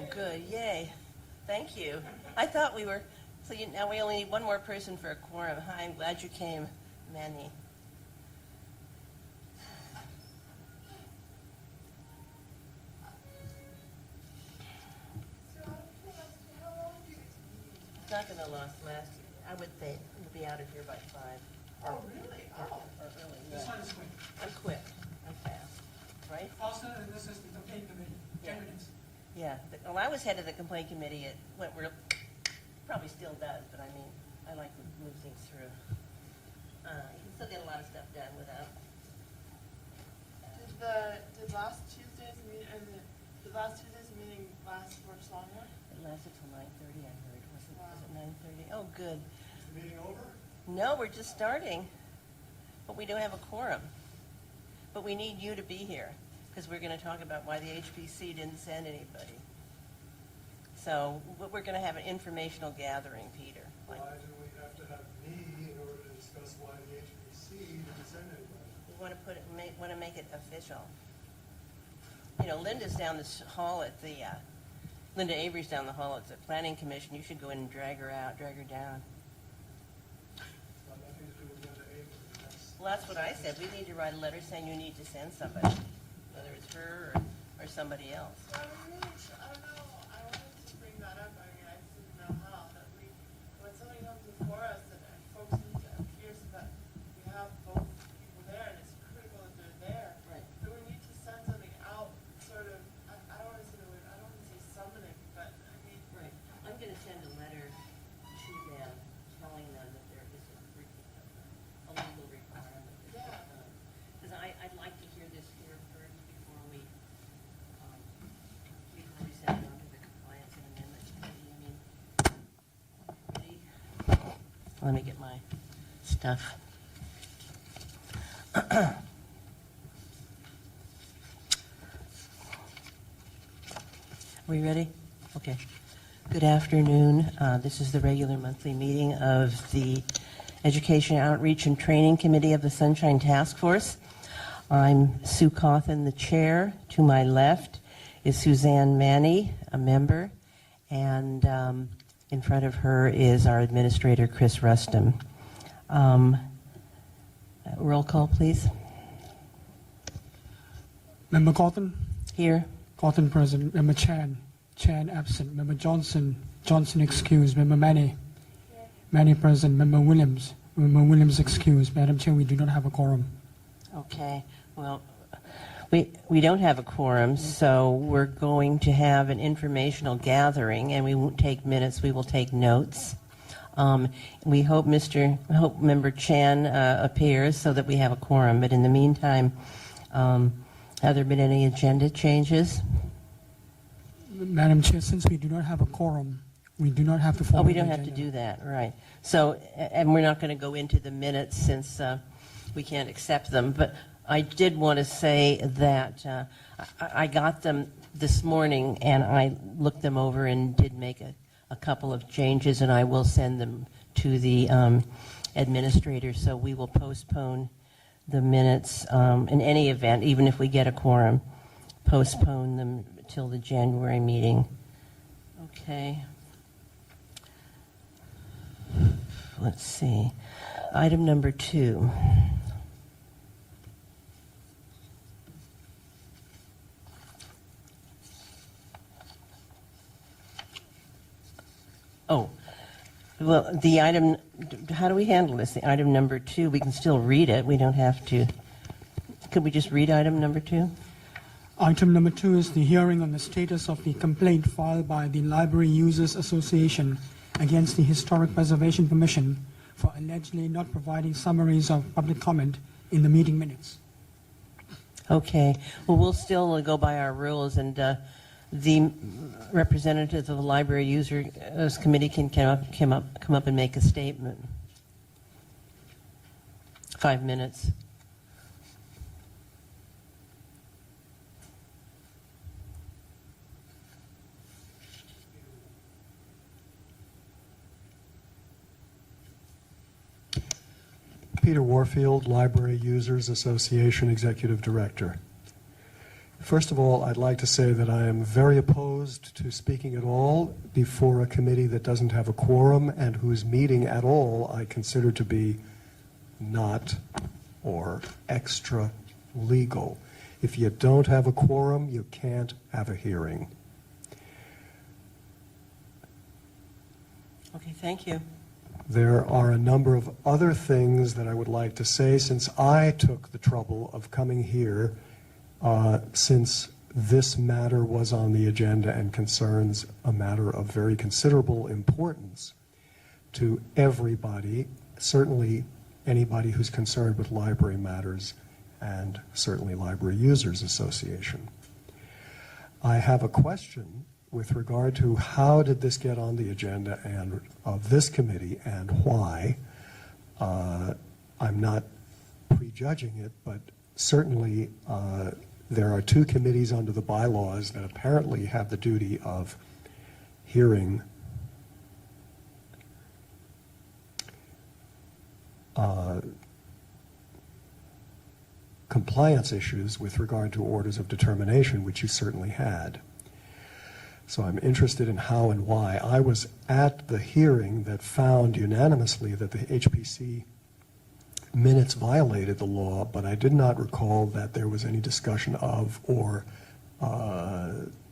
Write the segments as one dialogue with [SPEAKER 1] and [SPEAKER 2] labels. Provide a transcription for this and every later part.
[SPEAKER 1] Oh, good, yay. Thank you. I thought we were, so now we only need one more person for a quorum. Hi, I'm glad you came, Manny. It's not going to last. I would think we'll be out of here by 5.
[SPEAKER 2] Oh, really? Oh.
[SPEAKER 1] Or early.
[SPEAKER 2] This
[SPEAKER 1] Yeah.
[SPEAKER 2] one is quick.
[SPEAKER 1] I'm quick. I'm fast. Right?
[SPEAKER 2] Also, this is the campaign committee, 10
[SPEAKER 1] Yeah.
[SPEAKER 2] minutes.
[SPEAKER 1] Yeah. Well, I was head of the complaint committee. It went real, probably still does, but I mean, I like to move things through. You can still get a lot of stuff done without.
[SPEAKER 3] Did last Tuesday's meeting, did last Tuesday's meeting last much longer?
[SPEAKER 1] It lasted till 9:30, I heard. Was it 9:30? Oh, good.
[SPEAKER 2] Is the meeting over?
[SPEAKER 1] No, we're just starting, but we don't have a quorum. But we need you to be here, because we're going to talk about why the HPC didn't send anybody. So we're going to have an informational gathering, Peter.
[SPEAKER 4] Why do we have to have me in order to discuss why the HPC didn't send anybody?
[SPEAKER 1] We want to make it official. You know, Linda's down this hall at the, Linda Avery's down the hall at the Planning Commission. You should go in and drag her down.
[SPEAKER 4] It's got nothing to do with Linda Avery.
[SPEAKER 1] Well, that's what I said. We need to write a letter saying you need to send somebody, whether it's her or somebody else.
[SPEAKER 3] So I don't know, I wanted to bring that up, I mean, I just didn't know how, that when something comes before us, and folks need to appear so that we have both people there, and it's critical that they're there.
[SPEAKER 1] Right.
[SPEAKER 3] So we need to send something out, sort of, I don't want to say the word, I don't want to say summoning, but I mean.
[SPEAKER 1] Right. I'm going to send a letter to them telling them that there is a legal requirement.
[SPEAKER 3] Yeah.
[SPEAKER 1] Because I'd like to hear this here first before we send it on to the compliance and amendments committee. I mean, ready? Let me get my stuff. Are we ready? Okay. Good afternoon. This is the regular monthly meeting of the Education Outreach and Training Committee of the Sunshine Task Force. I'm Sue Cawthon, the chair. To my left is Suzanne Manny, a member, and in front of her is our administrator, Chris Rustum. Roll call, please.
[SPEAKER 2] Member Cawthon?
[SPEAKER 1] Here.
[SPEAKER 2] Cawthon present. Member Chan absent. Member Johnson excused. Member Manny present. Member Williams excused. Madam Chair, we do not have a quorum.
[SPEAKER 1] Okay. Well, we don't have a quorum, so we're going to have an informational gathering, and we won't take minutes. We will take notes. We hope Member Chan appears so that we have a quorum. But in the meantime, have there been any agenda changes?
[SPEAKER 2] Madam Chair, since we do not have a quorum, we do not have to follow
[SPEAKER 1] Oh, we
[SPEAKER 2] the
[SPEAKER 1] don't have to
[SPEAKER 2] agenda.
[SPEAKER 1] do that, right. So, and we're not going to go into the minutes since we can't accept them. But I did want to say that I got them this morning, and I looked them over and did make a couple of changes, and I will send them to the administrator. So we will postpone the minutes in any event, even if we get a quorum, postpone them till the January meeting. Okay. Let's see. Item number 2. Oh, well, the item, how do we handle this? The item number 2, we can still read it. We don't have to. Could we just read item number 2?
[SPEAKER 2] Item number 2 is the hearing on the status of the complaint filed by the Library Users Association against the Historic Preservation Commission for allegedly not providing summaries of public comment in the meeting minutes.
[SPEAKER 1] Okay. Well, we'll still go by our rules, and the representative of the Library Users Committee can come up and make a statement. 5 minutes.
[SPEAKER 4] Peter Warfield, Library Users Association Executive Director. First of all, I'd like to say that I am very opposed to speaking at all before a committee that doesn't have a quorum and whose meeting at all I consider to be not or extra legal. If you don't have a quorum, you can't have a hearing.
[SPEAKER 1] Okay, thank you.
[SPEAKER 4] There are a number of other things that I would like to say since I took the trouble of coming here since this matter was on the agenda and concerns a matter of very considerable importance to everybody, certainly anybody who's concerned with library matters and certainly Library Users Association. I have a question with regard to how did this get on the agenda and of this committee and why. I'm not prejudging it, but certainly there are two committees under the bylaws that apparently have the duty of hearing compliance issues with regard to orders of determination, which you certainly had. So I'm interested in how and why. I was at the hearing that found unanimously that the HPC minutes violated the law, but I did not recall that there was any discussion of or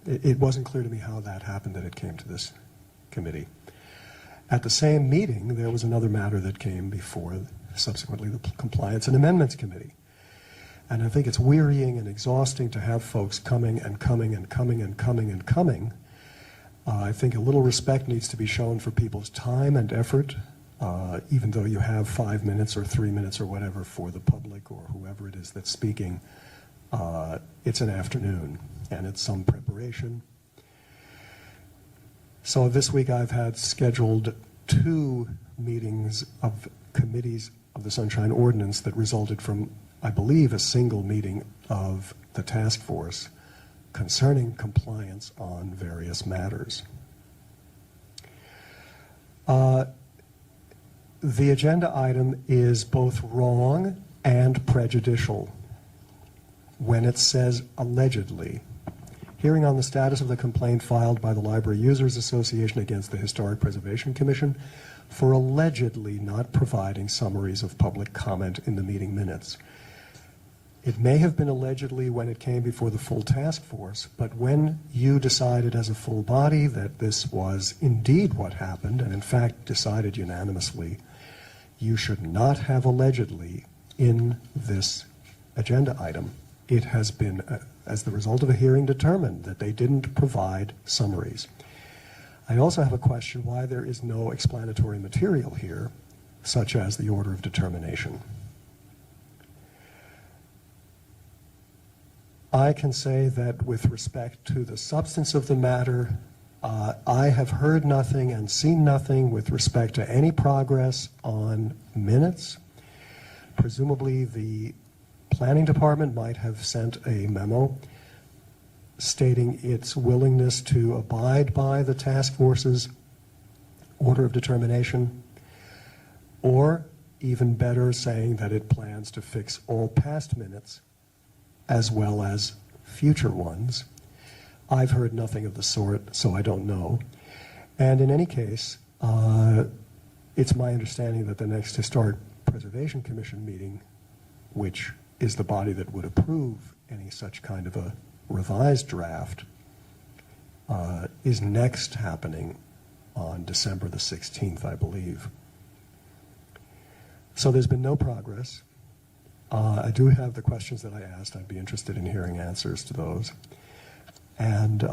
[SPEAKER 4] it wasn't clear to me how that happened that it came to this committee. At the same meeting, there was another matter that came before subsequently the Compliance and Amendments Committee. And I think it's wearying and exhausting to have folks coming and coming and coming and coming and coming. I think a little respect needs to be shown for people's time and effort, even though you have 5 minutes or 3 minutes or whatever for the public or whoever it is that's speaking. It's an afternoon and it's some preparation. So this week I've had scheduled 2 meetings of committees of the Sunshine Ordinance that resulted from, I believe, a single meeting of the task force concerning compliance on various matters. The agenda item is both wrong and prejudicial when it says allegedly. Hearing on the status of the complaint filed by the Library Users Association against the Historic Preservation Commission for allegedly not providing summaries of public comment in the meeting minutes. It may have been allegedly when it came before the full task force, but when you decided as a full body that this was indeed what happened, and in fact decided unanimously, you should not have allegedly in this agenda item. It has been, as the result of a hearing, determined that they didn't provide summaries. I also have a question why there is no explanatory material here, such as the order of determination. I can say that with respect to the substance of the matter, I have heard nothing and seen nothing with respect to any progress on minutes. Presumably the planning department might have sent a memo stating its willingness to abide by the task force's order of determination, or even better, saying that it plans to fix all past minutes as well as future ones. I've heard nothing of the sort, so I don't know. And in any case, it's my understanding that the next Historic Preservation Commission meeting, which is the body that would approve any such kind of a revised draft, is next happening on December the 16th, I believe. So there's been no progress. I do have the questions that I asked. I'd be interested in hearing answers to those. And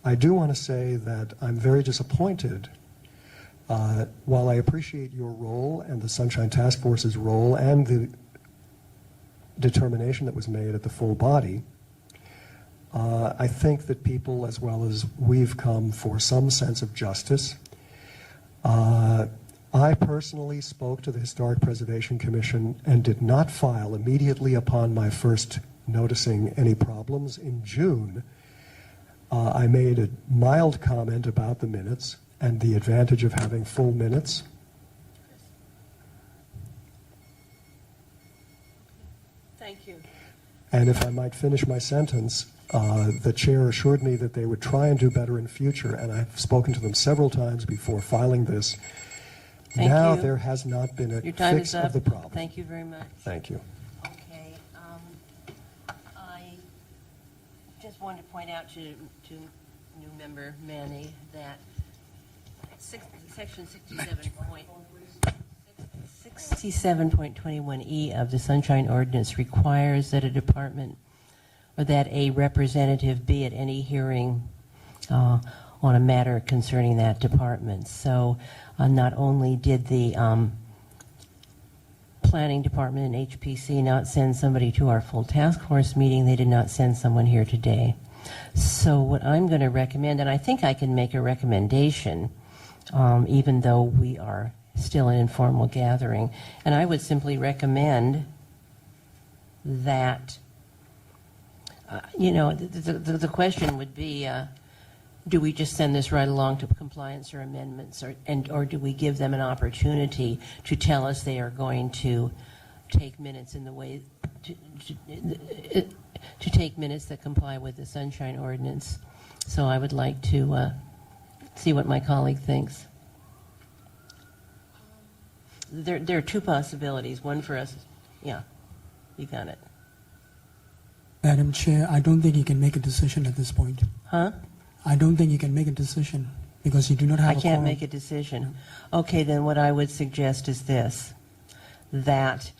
[SPEAKER 4] I do want to say that I'm very disappointed. While I appreciate your role and the Sunshine Task Force's role and the determination that was made at the full body, I think that people, as well as we've come for some sense of justice. I personally spoke to the Historic Preservation Commission and did not file immediately upon my first noticing any problems in June. I made a mild comment about the minutes and the advantage of having full minutes.
[SPEAKER 1] Thank you.
[SPEAKER 4] And if I might finish my sentence, the chair assured me that they would try and do better in future, and I've spoken to them several times before filing this.
[SPEAKER 1] Thank
[SPEAKER 4] Now
[SPEAKER 1] you.
[SPEAKER 4] there has not been a
[SPEAKER 1] Your time
[SPEAKER 4] fix
[SPEAKER 1] is up.
[SPEAKER 4] of the problem.
[SPEAKER 1] Thank you very much.
[SPEAKER 4] Thank you.
[SPEAKER 1] Okay, I just wanted to point out to new member Manny that section 67.21E of the Sunshine Ordinance requires that a department or that a representative be at any hearing on a matter concerning that department. So not only did the planning department and HPC not send somebody to our full task force meeting, they did not send someone here today. So what I'm going to recommend, and I think I can make a recommendation, even though we are still an informal gathering, and I would simply recommend that, the question would be, do we just send this right along to compliance or amendments, or do we give them an opportunity to tell us they are going to take minutes in the way to take minutes that comply with the Sunshine Ordinance? So I would like to see what my colleague thinks. There are two possibilities. One for us, yeah, you got it.
[SPEAKER 2] Madam Chair, I don't think you can make a decision at this point.
[SPEAKER 1] Huh?
[SPEAKER 2] I don't think you can make a decision because you do not have
[SPEAKER 1] I
[SPEAKER 2] a
[SPEAKER 1] can't
[SPEAKER 2] quorum.
[SPEAKER 1] make a decision. Okay, then what I would suggest is this, that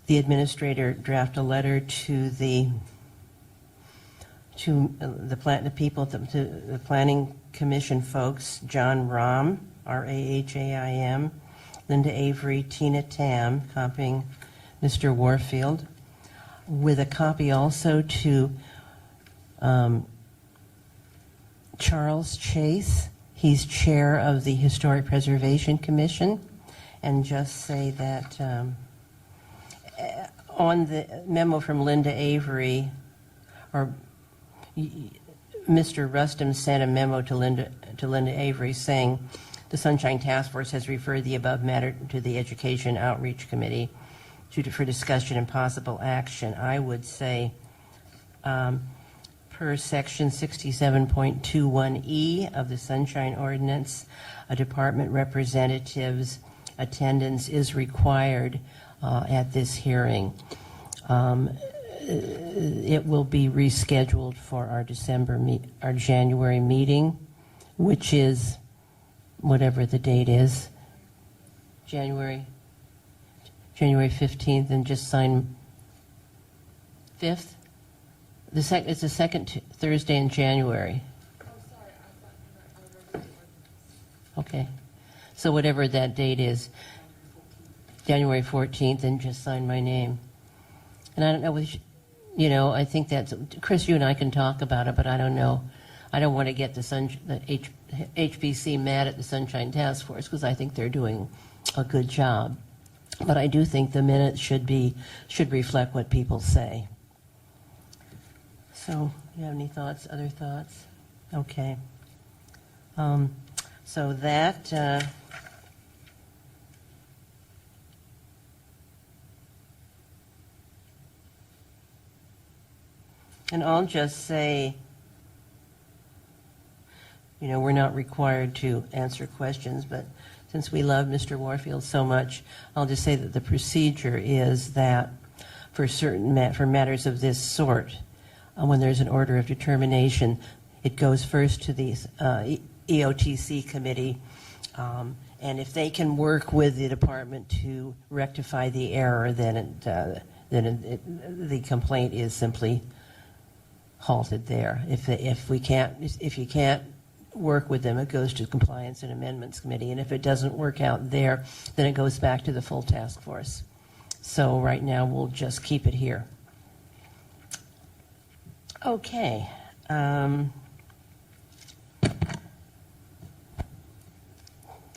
[SPEAKER 1] the administrator draft a letter to the planning commission folks, John Rahm, R-A-H-A-I-M, Linda Avery, Tina Tam, copying Mr. Warfield, with a copy also to Charles Chase. He's chair of the Historic Preservation Commission, and just say that on the memo from Linda Avery, or Mr. Rustum sent a memo to Linda Avery saying the Sunshine Task Force has referred the above matter to the Education Outreach Committee for discussion and possible action. I would say, per section 67.21E of the Sunshine Ordinance, a department representative's attendance is required at this hearing. It will be rescheduled for our our January meeting, which is whatever the date is, January 15th, and just sign 5th. It's the second Thursday in January.
[SPEAKER 3] Oh, sorry, I thought I read the ordinance.
[SPEAKER 1] Okay. So whatever that date is, January 14th, and just sign my name. And I don't know, I think that's, Chris, you and I can talk about it, but I don't know. I don't want to get the HPC mad at the Sunshine Task Force, because I think they're doing a good job. But I do think the minutes should reflect what people say. So, you have any thoughts, other thoughts? Okay. So that, and I'll just say, we're not required to answer questions, but since we love Mr. Warfield so much, I'll just say that the procedure is that for matters of this sort, when there's an order of determination, it goes first to the EOTC committee, and if they can work with the department to rectify the error, then the complaint is simply halted there. If you can't work with them, it goes to the Compliance and Amendments Committee, and if it doesn't work out there, then it goes back to the full task force. So right now, we'll just keep it here. Okay.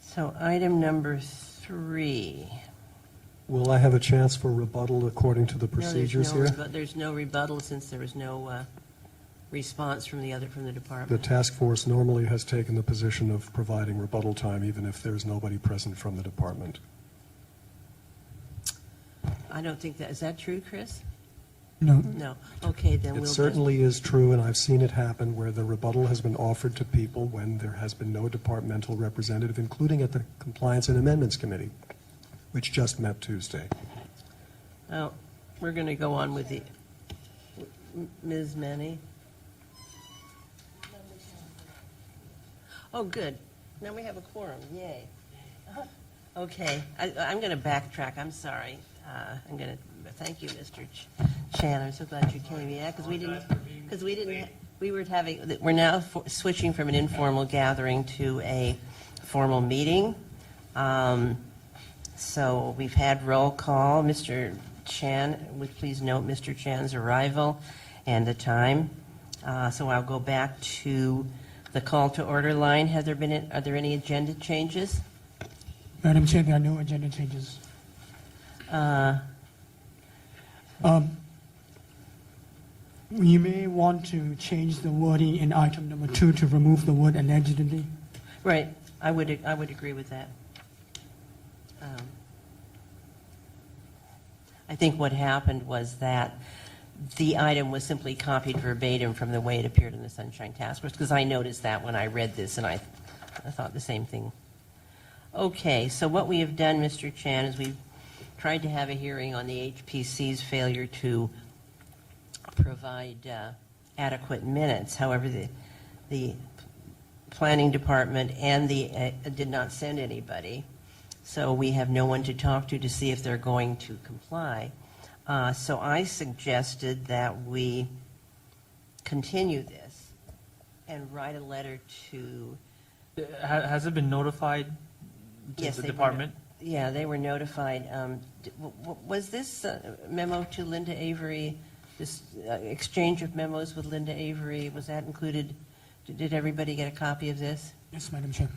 [SPEAKER 1] So item number 3.
[SPEAKER 4] Will I have a chance for rebuttal according to the procedures here?
[SPEAKER 1] There's no rebuttal since there was no response from the department.
[SPEAKER 4] The task force normally has taken the position of providing rebuttal time even if there's nobody present from the department.
[SPEAKER 1] I don't think that, is that true, Chris?
[SPEAKER 2] No.
[SPEAKER 1] No. Okay, then
[SPEAKER 4] It
[SPEAKER 1] we'll just,
[SPEAKER 4] certainly is true, and I've seen it happen where the rebuttal has been offered to people when there has been no departmental representative, including at the Compliance and Amendments Committee, which just met Tuesday.
[SPEAKER 1] oh, we're going to go on with the, Ms. Manny. Oh, good. Now we have a quorum, yay. Okay, I'm going to backtrack, I'm sorry. I'm going to, thank you, Mr. Chan, I'm so glad you came, yeah, because we were having, we're now switching from an informal gathering to a formal meeting. So we've had roll call. Mr. Chan, would you please note Mr. Chan's arrival and the time. So I'll go back to the call to order line. Are there any agenda changes?
[SPEAKER 2] Madam Chair, there are no agenda changes. You may want to change the wording in item number 2 to remove the word allegedly.
[SPEAKER 1] Right, I would agree with that. I think what happened was that the item was simply copied verbatim from the way it appeared in the Sunshine Task Force, because I noticed that when I read this, and I thought the same thing. Okay, so what we have done, Mr. Chan, is we've tried to have a hearing on the HPC's failure to provide adequate minutes. However, the planning department and did not send anybody, so we have no one to talk to see if they're going to comply. So I suggested that we continue this and write a letter to.
[SPEAKER 5] Has it been notified to
[SPEAKER 1] Yes,
[SPEAKER 5] the
[SPEAKER 1] they were
[SPEAKER 5] department?
[SPEAKER 1] Yeah, they were notified. Was this memo to Linda Avery, this exchange of memos with Linda Avery, was that included? Did everybody get a copy of this?
[SPEAKER 2] Yes, Madam Chair.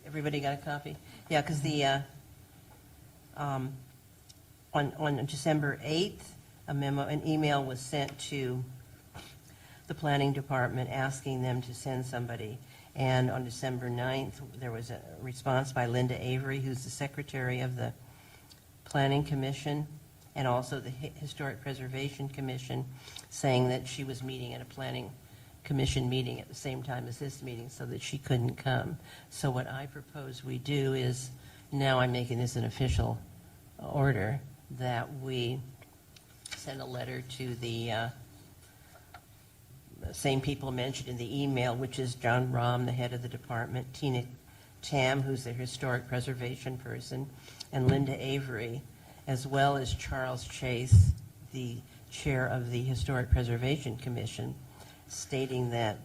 [SPEAKER 1] Everybody got a copy? Yeah, because the, on December 8th, an email was sent to the planning department asking them to send somebody. And on December 9th, there was a response by Linda Avery, who's the secretary of the Planning Commission and also the Historic Preservation Commission, saying that she was meeting at a Planning Commission meeting at the same time as this meeting so that she couldn't come. So what I propose we do is, now I'm making this an official order, that we send a letter to the same people mentioned in the email, which is John Rahm, the head of the department, Tina Tam, who's the historic preservation person, and Linda Avery, as well as Charles Chase, the chair of the Historic Preservation Commission, stating that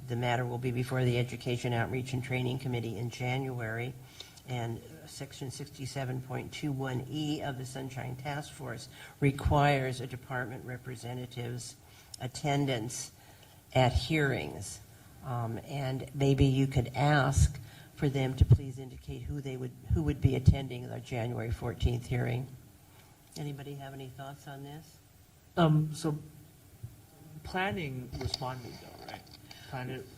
[SPEAKER 1] the matter will be before the Education, Outreach, and Training Committee in January, and Section 67.21E of the Sunshine Task Force requires a department representative's attendance at hearings, and maybe you could ask for them to please indicate who would be attending the January 14th hearing. Anybody have any thoughts on this?
[SPEAKER 5] So planning responded though, right?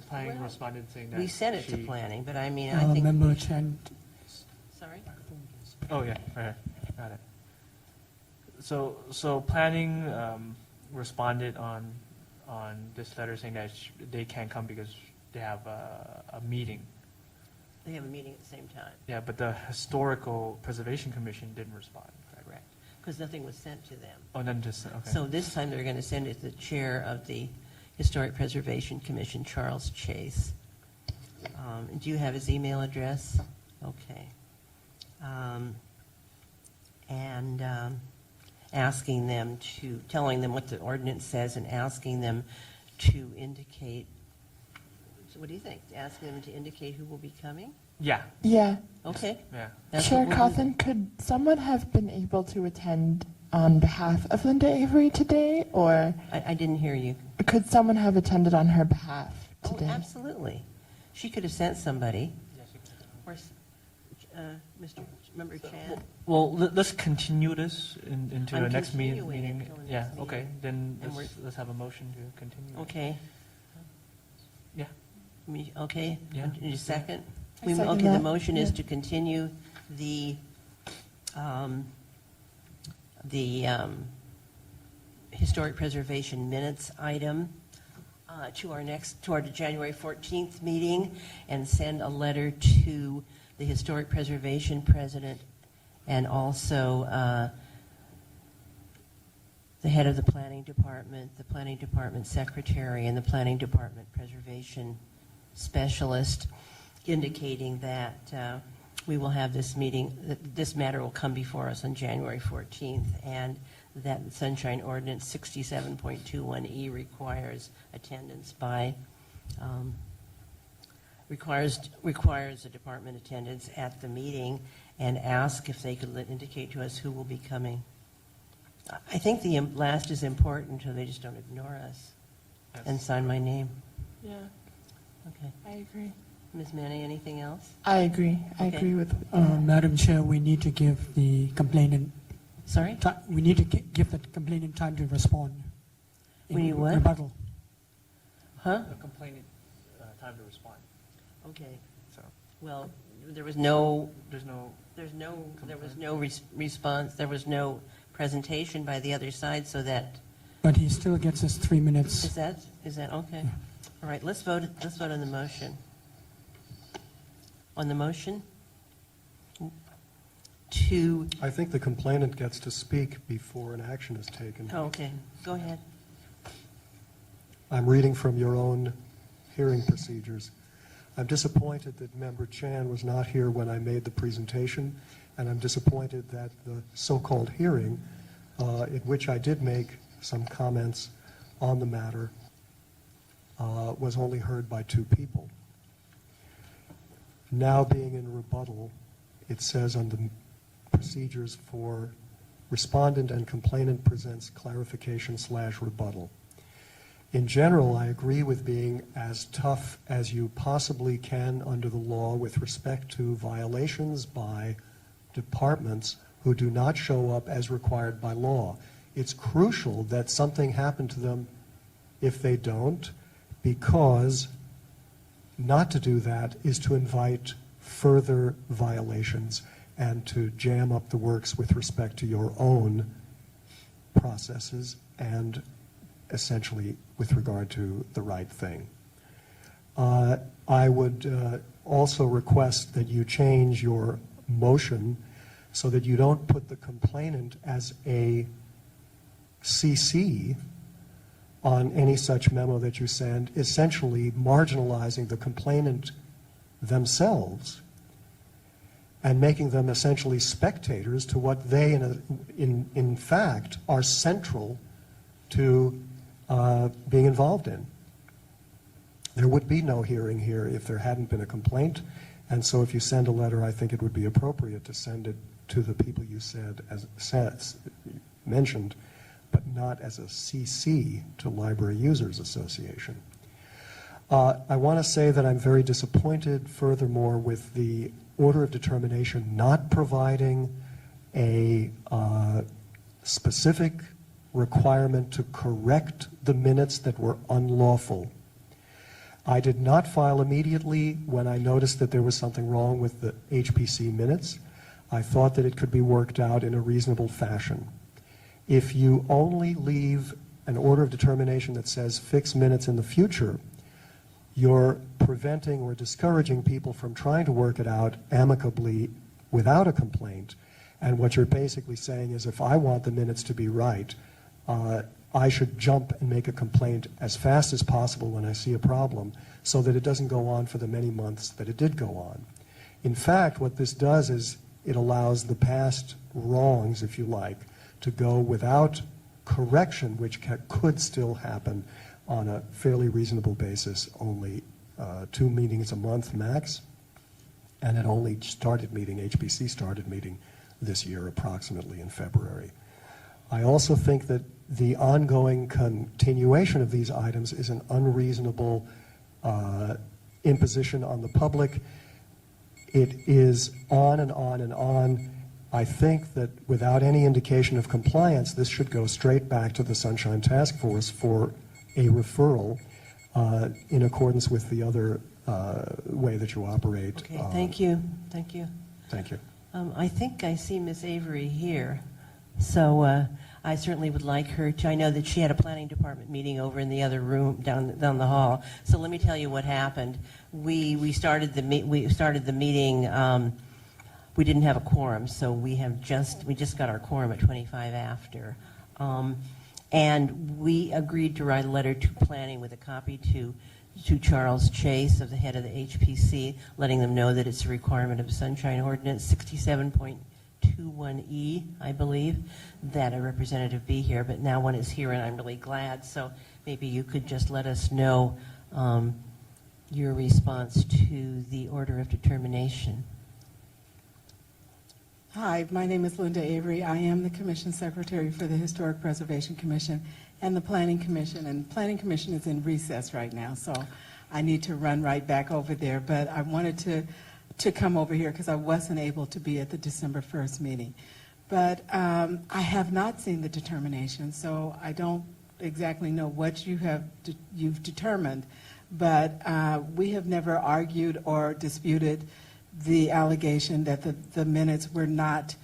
[SPEAKER 5] Planning responded saying that
[SPEAKER 1] We sent it to
[SPEAKER 5] she-
[SPEAKER 1] planning, but I mean, I think.
[SPEAKER 2] Member Chan.
[SPEAKER 1] Sorry?
[SPEAKER 5] Oh yeah, right, got it. So planning responded on this letter saying that they can't come because they have a meeting.
[SPEAKER 1] They have a meeting at the same time.
[SPEAKER 5] Yeah, but the Historical Preservation Commission didn't respond.
[SPEAKER 1] Correct. Because nothing was sent to them.
[SPEAKER 5] Oh, then just okay.
[SPEAKER 1] So this time they're going to send it to the chair of the Historic Preservation Commission, Charles Chase. Do you have his email address? Okay. Asking them to, telling them what the ordinance says and asking them to indicate, so what do you think? Asking them to indicate who will be coming?
[SPEAKER 5] Yeah,
[SPEAKER 6] Yeah.
[SPEAKER 1] Okay.
[SPEAKER 5] yeah.
[SPEAKER 1] That's
[SPEAKER 6] Chair
[SPEAKER 1] what we'll do.
[SPEAKER 6] Cawthon, could someone have been able to attend on behalf of Linda Avery today, or
[SPEAKER 1] I didn't hear you.
[SPEAKER 6] could someone have attended on her behalf
[SPEAKER 1] Oh,
[SPEAKER 6] today?
[SPEAKER 1] absolutely. She could have sent somebody. Or, Mr. Member Chan?
[SPEAKER 5] Well, let's continue this into
[SPEAKER 1] I'm
[SPEAKER 5] the next
[SPEAKER 1] continuing it
[SPEAKER 5] meeting.
[SPEAKER 1] till the
[SPEAKER 5] Yeah,
[SPEAKER 1] next
[SPEAKER 5] okay,
[SPEAKER 1] meeting.
[SPEAKER 5] then
[SPEAKER 1] And
[SPEAKER 5] let's have a motion to continue.
[SPEAKER 1] Okay.
[SPEAKER 5] Yeah.
[SPEAKER 1] Okay,
[SPEAKER 5] Yeah.
[SPEAKER 1] need a second?
[SPEAKER 6] I second
[SPEAKER 1] Okay, the
[SPEAKER 6] that,
[SPEAKER 1] motion is
[SPEAKER 6] yeah.
[SPEAKER 1] to continue the the historic preservation minutes item to our January 14th meeting, and send a letter to the historic preservation president and also the head of the planning department secretary, and the planning department preservation specialist, indicating that we will have this meeting, that this matter will come before us on January 14th, and that the Sunshine Ordinance 67.21E requires attendance by, requires a department attendance at the meeting, and ask if they could indicate to us who will be coming. I think the last is important, so they just don't ignore us and sign my name.
[SPEAKER 6] Yeah,
[SPEAKER 1] Okay.
[SPEAKER 6] I agree.
[SPEAKER 1] Ms. Manny, anything else?
[SPEAKER 6] I agree. I
[SPEAKER 1] Okay.
[SPEAKER 6] agree with.
[SPEAKER 2] Madam Chair, we need to give the complainant,
[SPEAKER 1] Sorry?
[SPEAKER 2] we need to give the complainant time to respond.
[SPEAKER 1] We need what?
[SPEAKER 2] Rebuttal.
[SPEAKER 1] Huh?
[SPEAKER 5] The complainant, time to respond.
[SPEAKER 1] Okay.
[SPEAKER 5] So
[SPEAKER 1] Well, there was no
[SPEAKER 5] there's no,
[SPEAKER 1] response, there was no presentation by the other side, so that,
[SPEAKER 2] But he still gets his 3 minutes.
[SPEAKER 1] is that, okay? All right, let's vote on the motion. On the motion to,
[SPEAKER 4] I think the complainant gets to speak before an action is taken.
[SPEAKER 1] oh, okay, go ahead.
[SPEAKER 4] I'm reading from your own hearing procedures. I'm disappointed that Member Chan was not here when I made the presentation, and I'm disappointed that the so-called hearing, in which I did make some comments on the matter, was only heard by 2 people. Now being in rebuttal, it says on the procedures for respondent and complainant presents clarification/rebuttal. In general, I agree with being as tough as you possibly can under the law with respect to violations by departments who do not show up as required by law. It's crucial that something happen to them if they don't, because not to do that is to invite further violations and to jam up the works with respect to your own processes and essentially with regard to the right thing. I would also request that you change your motion so that you don't put the complainant as a CC on any such memo that you send, essentially marginalizing the complainant themselves and making them essentially spectators to what they, in fact, are central to being involved in. There would be no hearing here if there hadn't been a complaint, and so if you send a letter, I think it would be appropriate to send it to the people you mentioned, but not as a CC to Library Users Association. I want to say that I'm very disappointed, furthermore, with the order of determination not providing a specific requirement to correct the minutes that were unlawful. I did not file immediately when I noticed that there was something wrong with the HPC minutes. I thought that it could be worked out in a reasonable fashion. If you only leave an order of determination that says fix minutes in the future, you're preventing or discouraging people from trying to work it out amicably without a complaint. And what you're basically saying is, if I want the minutes to be right, I should jump and make a complaint as fast as possible when I see a problem, so that it doesn't go on for the many months that it did go on. In fact, what this does is it allows the past wrongs, if you like, to go without correction, which could still happen on a fairly reasonable basis, only 2 meetings a month max. And it only started meeting, HPC started meeting this year approximately in February. I also think that the ongoing continuation of these items is an unreasonable imposition on the public. It is on and on and on. I think that without any indication of compliance, this should go straight back to the Sunshine Task Force for a referral in accordance with the other way that you operate.
[SPEAKER 1] Okay, thank you. Thank you.
[SPEAKER 4] Thank you.
[SPEAKER 1] I think I see Miss Avery here. So I certainly would like her to. I know that she had a planning department meeting over in the other room down the hall. So let me tell you what happened. We started the meeting. We didn't have a quorum, so we just got our quorum at 25 after. And we agreed to write a letter to planning with a copy to Charles Chase, of the head of the HPC, letting them know that it's a requirement of Sunshine Ordinance 67.21E, I believe, that a representative be here. But now one is here, and I'm really glad. So maybe you could just let us know your response to the order of determination.
[SPEAKER 7] Hi, my name is Linda Avery. I am the Commission Secretary for the Historic Preservation Commission and the Planning Commission. And Planning Commission is in recess right now, so I need to run right back over there. But I wanted to come over here because I wasn't able to be at the December 1st meeting. But I have not seen the determination, so I don't exactly know what you've determined. But we have never argued or disputed the allegation that the minutes were not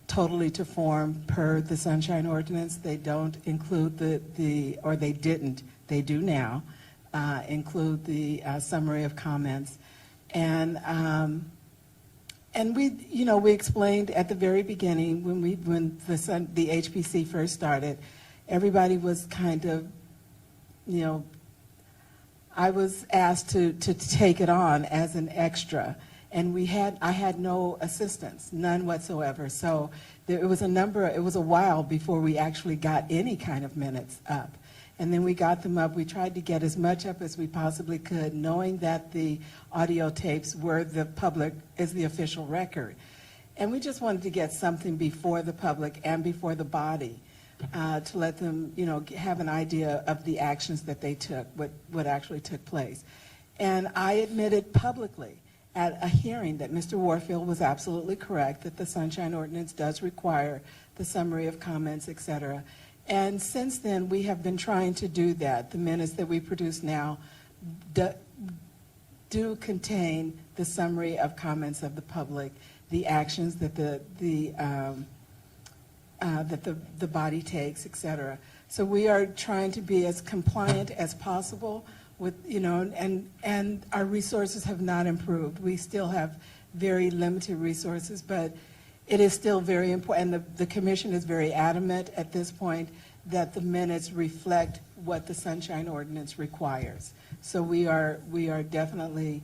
[SPEAKER 7] totally to form per the Sunshine Ordinance. They don't include or they didn't, they do now, include the summary of comments. And we explained at the very beginning when the HPC first started, everybody was kind of, I was asked to take it on as an extra. And I had no assistance, none whatsoever. So it was a while before we actually got any kind of minutes up. And then we got them up. We tried to get as much up as we possibly could, knowing that the audio tapes were the public, as the official record. And we just wanted to get something before the public and before the body to let them, have an idea of the actions that they took, what actually took place. And I admitted publicly at a hearing that Mr. Warfield was absolutely correct, that the Sunshine Ordinance does require the summary of comments, et cetera. And since then, we have been trying to do that. The minutes that we produce now do contain the summary of comments of the public, the actions that the body takes, et cetera. So we are trying to be as compliant as possible with, and our resources have not improved. We still have very limited resources, but it is still very important. And the commission is very adamant at this point that the minutes reflect what the Sunshine Ordinance requires. So we are definitely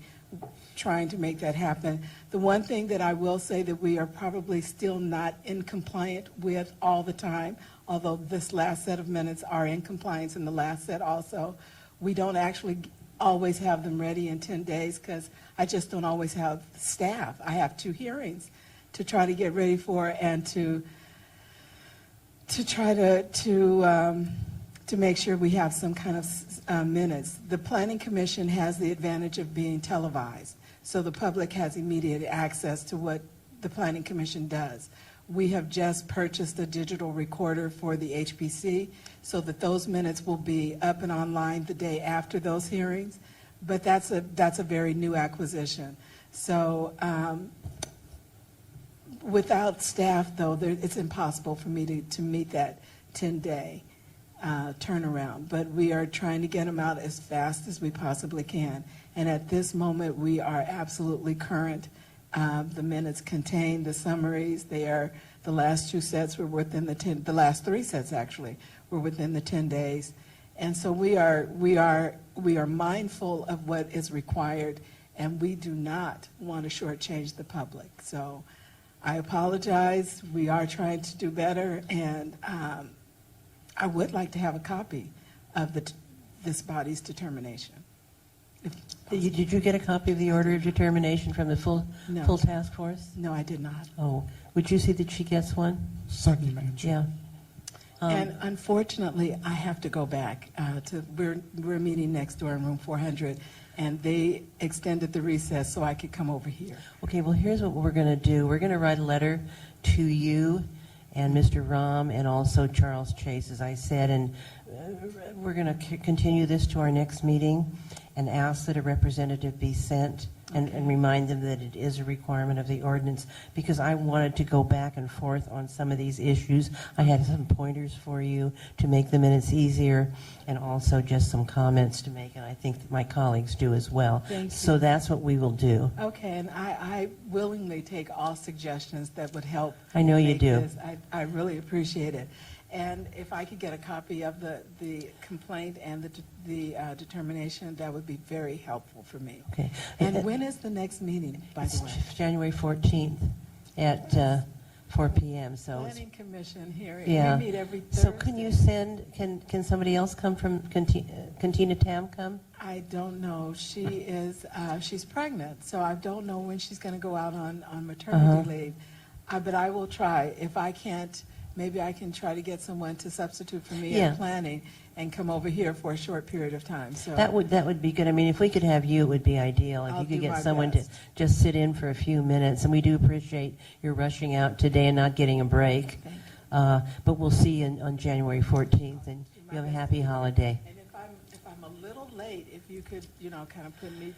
[SPEAKER 7] trying to make that happen. The one thing that I will say that we are probably still not in compliant with all the time, although this last set of minutes are in compliance and the last set also, we don't actually always have them ready in 10 days because I just don't always have staff. I have 2 hearings to try to get ready for and to try to make sure we have some kind of minutes. The Planning Commission has the advantage of being televised, so the public has immediate access to what the Planning Commission does. We have just purchased a digital recorder for the HPC so that those minutes will be up and online the day after those hearings, but that's a very new acquisition. So without staff, though, it's impossible for me to meet that 10-day turnaround, but we are trying to get them out as fast as we possibly can. And at this moment, we are absolutely current. The minutes contain the summaries. The last 2 sets were within the last 3 sets actually were within the 10 days. And so we are mindful of what is required, and we do not want to shortchange the public. So I apologize. We are trying to do better, and I would like to have a copy of this body's determination.
[SPEAKER 1] Did you get a copy of the order of determination from the full task force?
[SPEAKER 7] No, I did not.
[SPEAKER 1] Oh, would you see that she gets one?
[SPEAKER 2] Certainly, Madam Chair.
[SPEAKER 1] Yeah.
[SPEAKER 7] And unfortunately, I have to go back we're meeting next door in room 400, and they extended the recess so I could come over here.
[SPEAKER 1] Okay, well, here's what we're going to do. We're going to write a letter to you and Mr. Rahm and also Charles Chase, as I said, and we're going to continue this to our next meeting and ask that a representative be sent and remind them that it is a requirement of the ordinance, because I wanted to go back and forth on some of these issues. I had some pointers for you to make the minutes easier, and also just some comments to make, and I think that my colleagues do as well.
[SPEAKER 7] Thank you.
[SPEAKER 1] So that's what we will do.
[SPEAKER 7] Okay, and I willingly take all suggestions that would help.
[SPEAKER 1] I know you
[SPEAKER 7] make
[SPEAKER 1] do.
[SPEAKER 7] this. I really appreciate it. And if I could get a copy of the complaint and the determination, that would be very helpful for me.
[SPEAKER 1] Okay.
[SPEAKER 7] And when is the next meeting, by the way?
[SPEAKER 1] It's January 14th at 4 p.m. So it's-
[SPEAKER 7] Planning Commission hearing.
[SPEAKER 1] yeah.
[SPEAKER 7] We meet every Thursday.
[SPEAKER 1] So can you send? Can somebody else come from Cantina Tam come?
[SPEAKER 7] I don't know. She is, she's pregnant, so I don't know when she's going to go out on maternity leave. But I will try. If I can't, maybe I can try to get someone to substitute for me
[SPEAKER 1] Yeah.
[SPEAKER 7] in planning and come over here for a short period of time. So
[SPEAKER 1] That would be good. I mean, if we could have you, it would be ideal. If
[SPEAKER 7] I'll
[SPEAKER 1] you could
[SPEAKER 7] do
[SPEAKER 1] get
[SPEAKER 7] my
[SPEAKER 1] someone
[SPEAKER 7] best.
[SPEAKER 1] to just sit in for a few minutes, and we do appreciate your rushing out today and not getting a break.
[SPEAKER 7] Thank
[SPEAKER 1] But we'll see you on January 14th, and you have a happy holiday.
[SPEAKER 7] And if I'm a little late, if you could, kind of put me,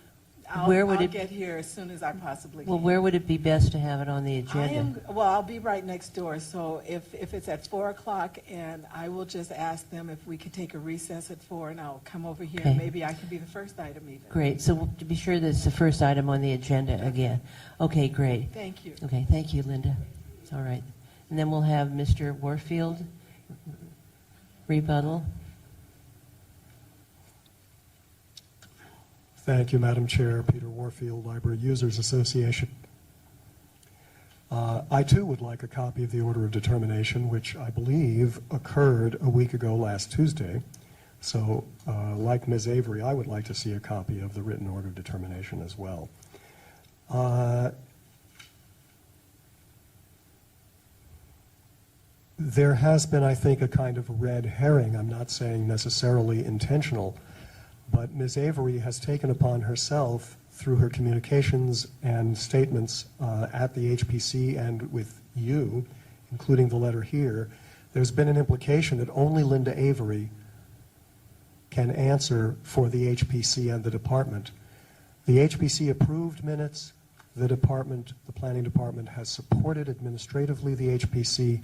[SPEAKER 1] Where would
[SPEAKER 7] I'll
[SPEAKER 1] it-
[SPEAKER 7] get here as soon as I possibly can.
[SPEAKER 1] Well, where would it be best to have it on the agenda?
[SPEAKER 7] I'll be right next door, so if it's at 4 o'clock, and I will just ask them if we could take a recess at 4, and I'll come over here, and
[SPEAKER 1] Okay.
[SPEAKER 7] maybe I can be the first item even.
[SPEAKER 1] Great. So to be sure that it's the first item on the agenda again. Okay, great.
[SPEAKER 7] Thank you.
[SPEAKER 1] Okay, thank you, Linda. All right. And then we'll have Mr. Warfield rebuttal.
[SPEAKER 4] Thank you, Madam Chair. Peter Warfield, Library Users Association. I, too, would like a copy of the Order of Determination, which I believe occurred a week ago last Tuesday. So, like Ms. Avery, I would like to see a copy of the written Order of Determination as well. There has been, I think, a kind of red herring. I'm not saying necessarily intentional, but Ms. Avery has taken upon herself, through her communications and statements at the HPC and with you, including the letter here, there's been an implication that only Linda Avery can answer for the HPC and the department. The HPC approved minutes. The department, the planning department, has supported administratively the HPC.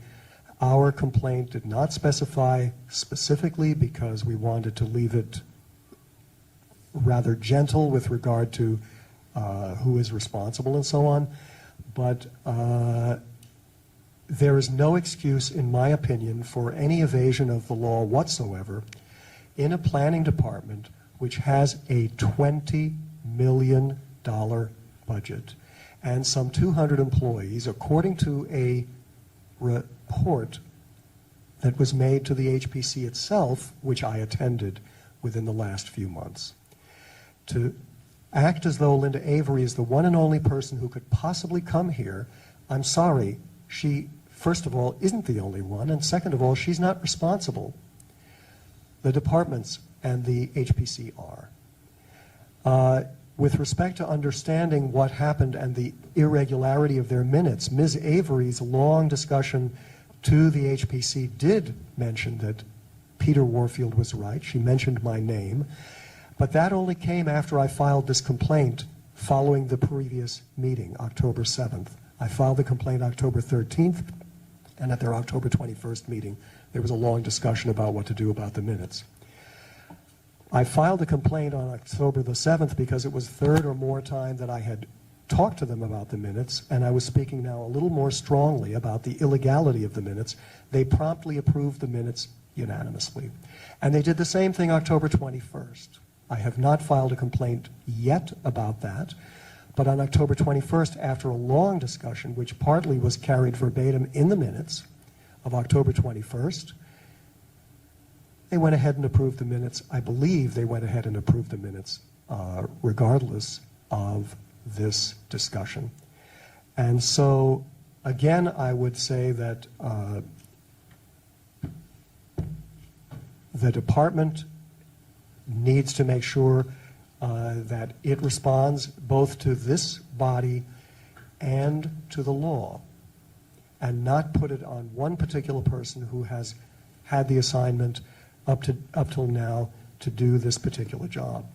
[SPEAKER 4] Our complaint did not specify specifically because we wanted to leave it rather gentle with regard to who is responsible and so on. But there is no excuse, in my opinion, for any evasion of the law whatsoever in a planning department which has a $20 million budget and some 200 employees, according to a report that was made to the HPC itself, which I attended within the last few months. To act as though Linda Avery is the one and only person who could possibly come here, I'm sorry, she, first of all, isn't the only one, and second of all, she's not responsible. The departments and the HPC are. With respect to understanding what happened and the irregularity of their minutes, Ms. Avery's long discussion to the HPC did mention that Peter Warfield was right. She mentioned my name. But that only came after I filed this complaint following the previous meeting, October 7th. I filed the complaint October 13th, and at their October 21st meeting, there was a long discussion about what to do about the minutes. I filed a complaint on October the 7th because it was third or more time that I had talked to them about the minutes, and I was speaking now a little more strongly about the illegality of the minutes. They promptly approved the minutes unanimously. And they did the same thing October 21st. I have not filed a complaint yet about that, but on October 21st, after a long discussion, which partly was carried verbatim in the minutes of October 21st, they went ahead and approved the minutes. I believe they went ahead and approved the minutes regardless of this discussion. And so, again, I would say that the department needs to make sure that it responds both to this body and to the law, and not put it on one particular person who has had the assignment up till now to do this particular job.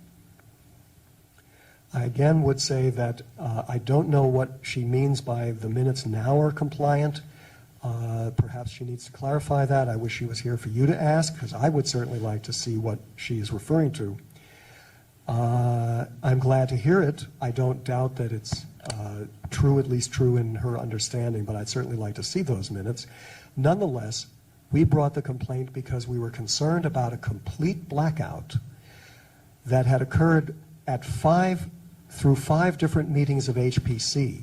[SPEAKER 4] I again would say that I don't know what she means by the minutes now are compliant. Perhaps she needs to clarify that. I wish she was here for you to ask, because I would certainly like to see what she is referring to. I'm glad to hear it. I don't doubt that it's true, at least true in her understanding, but I'd certainly like to see those minutes. Nonetheless, we brought the complaint because we were concerned about a complete blackout that had occurred at through five different meetings of HPC.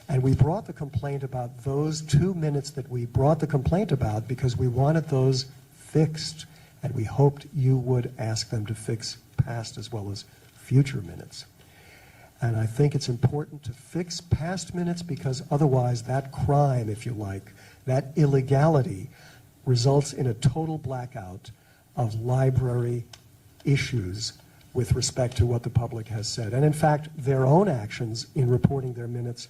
[SPEAKER 4] And we brought the complaint about those 2 minutes that we brought the complaint about because we wanted those fixed, and we hoped you would ask them to fix past as well as future minutes. And I think it's important to fix past minutes because otherwise that crime, if you like, that illegality results in a total blackout of library issues with respect to what the public has said. And in fact, their own actions in reporting their minutes,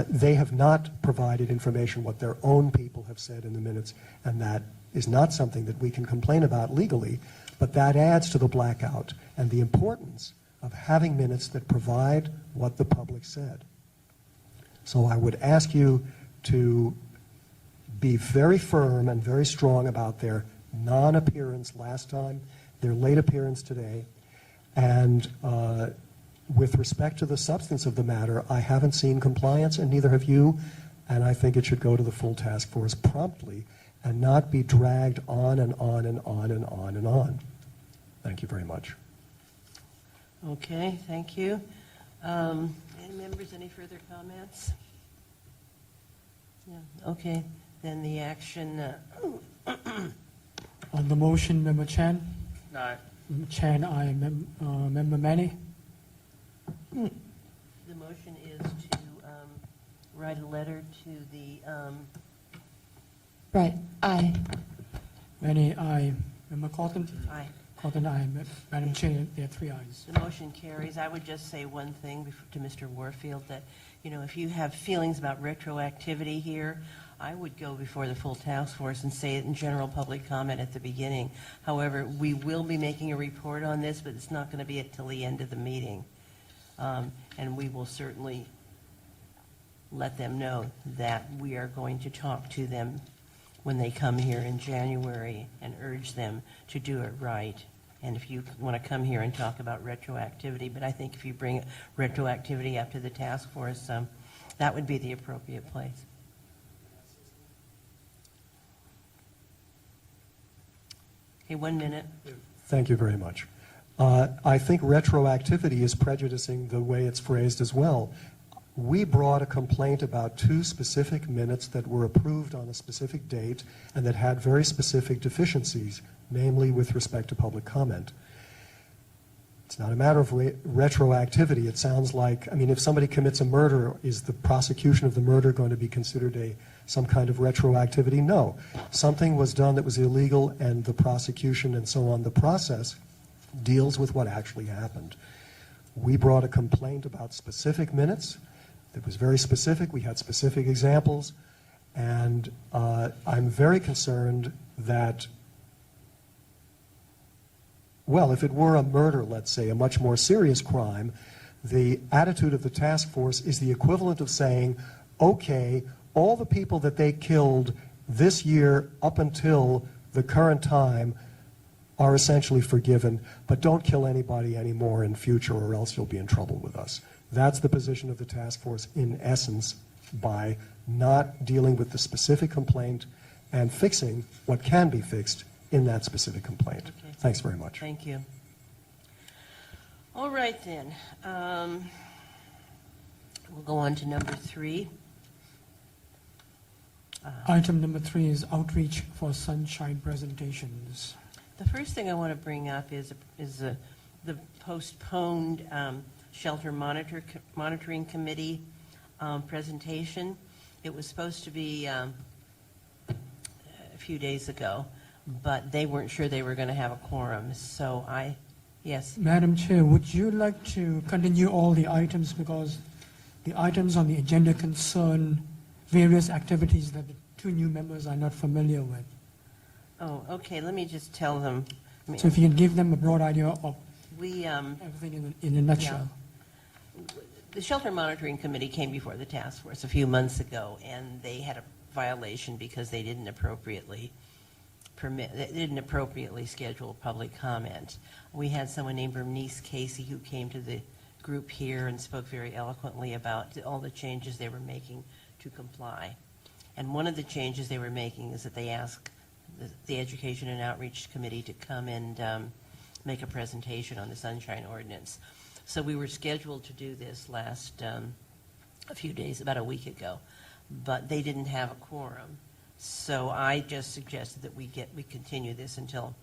[SPEAKER 4] they have not provided information what their own people have said in the minutes, and that is not something that we can complain about legally, but that adds to the blackout and the importance of having minutes that provide what the public said. So I would ask you to be very firm and very strong about their non-appearance last time, their late appearance today, and with respect to the substance of the matter, I haven't seen compliance, and neither have you, and I think it should go to the full task force promptly and not be dragged on and on and on and on and on. Thank you very much.
[SPEAKER 1] Okay, thank you. Any members, any further comments? Yeah, okay, then the action,
[SPEAKER 2] On the motion, Member Chan.
[SPEAKER 5] Aye.
[SPEAKER 2] Chan, aye. Member Manny.
[SPEAKER 1] the motion is to write a letter to the,
[SPEAKER 6] Right, aye.
[SPEAKER 2] Manny, aye. Member Cotton.
[SPEAKER 1] aye.
[SPEAKER 2] Cotton, aye. Madam Chair, there are 3 ayes.
[SPEAKER 1] The motion carries. I would just say one thing to Mr. Warfield, that, you know, if you have feelings about retroactivity here, I would go before the full task force and say it in general public comment at the beginning. However, we will be making a report on this, but it's not going to be until the end of the meeting. And we will certainly let them know that we are going to talk to them when they come here in January and urge them to do it right. And if you want to come here and talk about retroactivity, but I think if you bring retroactivity up to the task force, that would be the appropriate place. Okay, 1 minute.
[SPEAKER 4] Thank you very much. I think retroactivity is prejudicing the way it's phrased as well. We brought a complaint about 2 specific minutes that were approved on a specific date and that had very specific deficiencies, namely with respect to public comment. It's not a matter of retroactivity. It sounds like, I mean, if somebody commits a murder, is the prosecution of the murder going to be considered some kind of retroactivity? No. Something was done that was illegal, and the prosecution and so on, the process deals with what actually happened. We brought a complaint about specific minutes. It was very specific. We had specific examples. And I'm very concerned that, well, if it were a murder, let's say, a much more serious crime, the attitude of the task force is the equivalent of saying, okay, all the people that they killed this year up until the current time are essentially forgiven, but don't kill anybody anymore in future or else you'll be in trouble with us. That's the position of the task force in essence, by not dealing with the specific complaint and fixing what can be fixed in that specific complaint.
[SPEAKER 1] Okay.
[SPEAKER 4] Thanks very much.
[SPEAKER 1] Thank you. All right, then. We'll go on to number 3.
[SPEAKER 2] Item number 3 is outreach for sunshine presentations.
[SPEAKER 1] The first thing I want to bring up is the postponed Shelter Monitoring Committee presentation. It was supposed to be a few days ago, but they weren't sure they were going to have a quorum. So yes.
[SPEAKER 2] Madam Chair, would you like to continue all the items, because the items on the agenda concern various activities that the 2 new members are not familiar with?
[SPEAKER 1] Oh, okay. Let me just tell them.
[SPEAKER 2] So if you can give them a broad idea of
[SPEAKER 1] We
[SPEAKER 2] everything in a nutshell.
[SPEAKER 1] the Shelter Monitoring Committee came before the task force a few months ago, and they had a violation because they didn't appropriately schedule public comment. We had someone named Bernice Casey who came to the group here and spoke very eloquently about all the changes they were making to comply. And one of the changes they were making is that they asked the Education and Outreach Committee to come and make a presentation on the Sunshine Ordinance. So we were scheduled to do this last a few days, about a week ago, but they didn't have a quorum. So I just suggested that we continue this until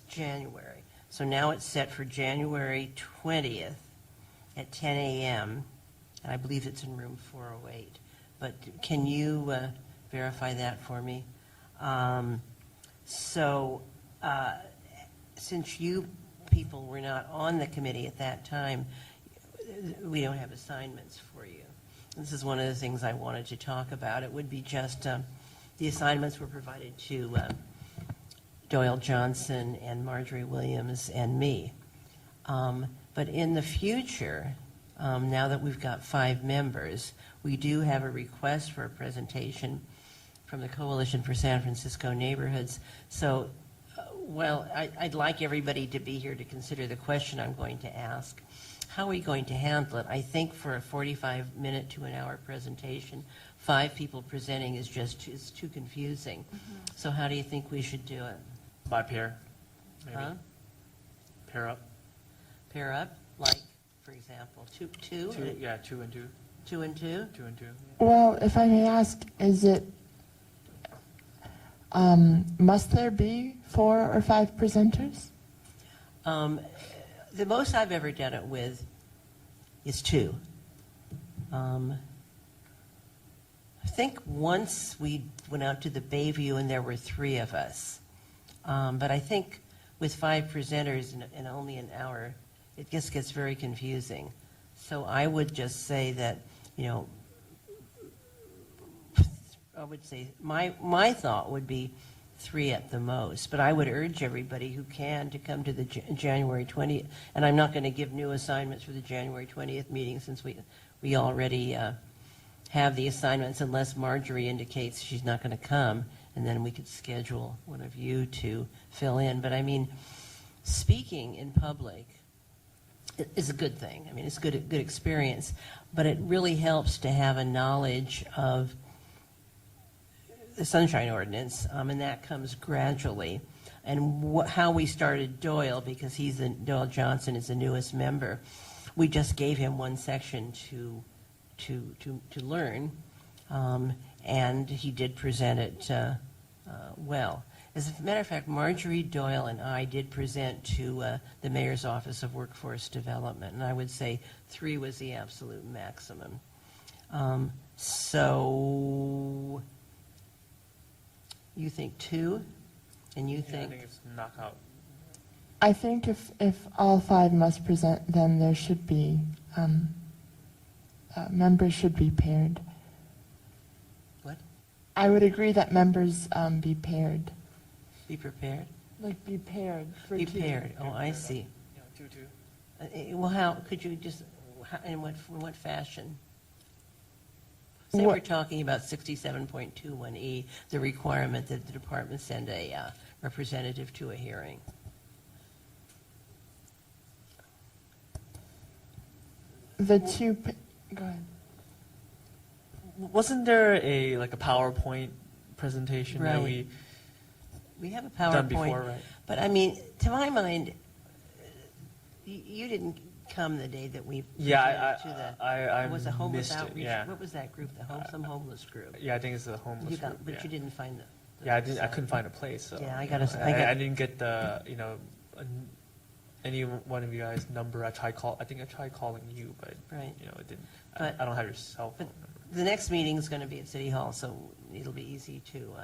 [SPEAKER 1] January. So now it's set for January 20th at 10 a.m., and I believe it's in room 408. But can you verify that for me? Since you people were not on the committee at that time, we don't have assignments for you. This is one of the things I wanted to talk about. It would be just the assignments were provided to Doyle Johnson and Marjorie Williams and me. But in the future, now that we've got 5 members, we do have a request for a presentation from the Coalition for San Francisco Neighborhoods. So, I'd like everybody to be here to consider the question I'm going to ask. How are we going to handle it? I think for a 45-minute to an hour presentation, 5 people presenting is too confusing. So how do you think we should do it?
[SPEAKER 5] By pair, maybe.
[SPEAKER 1] Huh?
[SPEAKER 5] Pair up.
[SPEAKER 1] Pair up, like, for example, two?
[SPEAKER 5] Yeah, 2 and 2.
[SPEAKER 1] 2 and 2?
[SPEAKER 5] 2 and 2.
[SPEAKER 6] Well, if I may ask, is it, must there be 4 or 5 presenters?
[SPEAKER 1] The most I've ever done it with is 2. I think once we went out to the Bayview and there were 3 of us. But I think with 5 presenters in only an hour, it just gets very confusing. So I would just say that, I would say my thought would be 3 at the most, but I would urge everybody who can to come to the January 20th, and I'm not going to give new assignments for the January 20th meeting since we already have the assignments unless Marjorie indicates she's not going to come, and then we could schedule one of you to fill in. But I mean, speaking in public is a good thing. I mean, it's a good experience, but it really helps to have a knowledge of the Sunshine Ordinance, and that comes gradually. And how we started Doyle, because Doyle Johnson is the newest member, we just gave him one section to learn, and he did present it well. As a matter of fact, Marjorie, Doyle, and I did present to the Mayor's Office of Workforce Development, and I would say 3 was the absolute maximum. So you think 2, and you
[SPEAKER 5] I
[SPEAKER 1] think?
[SPEAKER 5] think it's knockout.
[SPEAKER 6] I think if all 5 must present, then there should be, members should be paired.
[SPEAKER 1] What?
[SPEAKER 6] I would agree that members be paired.
[SPEAKER 1] Be prepared?
[SPEAKER 6] Like be paired.
[SPEAKER 1] Be paired. Oh, I see.
[SPEAKER 5] 2-2.
[SPEAKER 1] Well, how could you just? In what fashion? Say
[SPEAKER 6] What-
[SPEAKER 1] we're talking about 67.21E, the requirement that the department send a representative to a hearing.
[SPEAKER 6] The 2, go ahead.
[SPEAKER 5] Wasn't there a PowerPoint presentation that
[SPEAKER 1] Right. We have a
[SPEAKER 5] done
[SPEAKER 1] PowerPoint,
[SPEAKER 5] before, right?
[SPEAKER 1] but I mean, to my mind, you didn't come the day that we
[SPEAKER 5] Yeah,
[SPEAKER 1] presented to the.
[SPEAKER 5] I
[SPEAKER 1] It was a homeless
[SPEAKER 5] missed it,
[SPEAKER 1] outreach.
[SPEAKER 5] yeah.
[SPEAKER 1] What was that group? Some homeless group.
[SPEAKER 5] Yeah, I think it's the homeless
[SPEAKER 1] You got,
[SPEAKER 5] group,
[SPEAKER 1] but
[SPEAKER 5] yeah.
[SPEAKER 1] you didn't find the.
[SPEAKER 5] Yeah, I couldn't find a place. So,
[SPEAKER 1] Yeah, I
[SPEAKER 5] you
[SPEAKER 1] gotta-
[SPEAKER 5] know,
[SPEAKER 1] I
[SPEAKER 5] I didn't get any one of you guys' number. I tried calling you, but
[SPEAKER 1] Right.
[SPEAKER 5] it didn't.
[SPEAKER 1] But-
[SPEAKER 5] I don't have your cell phone
[SPEAKER 1] but
[SPEAKER 5] number.
[SPEAKER 1] The next meeting is going to be at City Hall, so it'll be easy to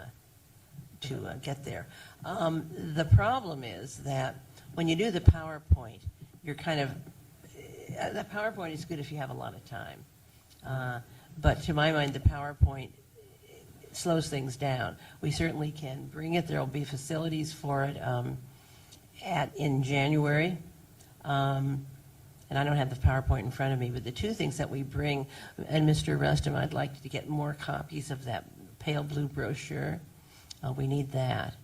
[SPEAKER 1] get there. The problem is that when you do the PowerPoint, you're kind of, the PowerPoint is good if you have a lot of time. But to my mind, the PowerPoint slows things down. We certainly can bring it. There'll be facilities for it in January. and I don't have the PowerPoint in front of me, but the two things that we bring, and Mr. Rustum, I'd like to get more copies of that pale blue brochure. We need that.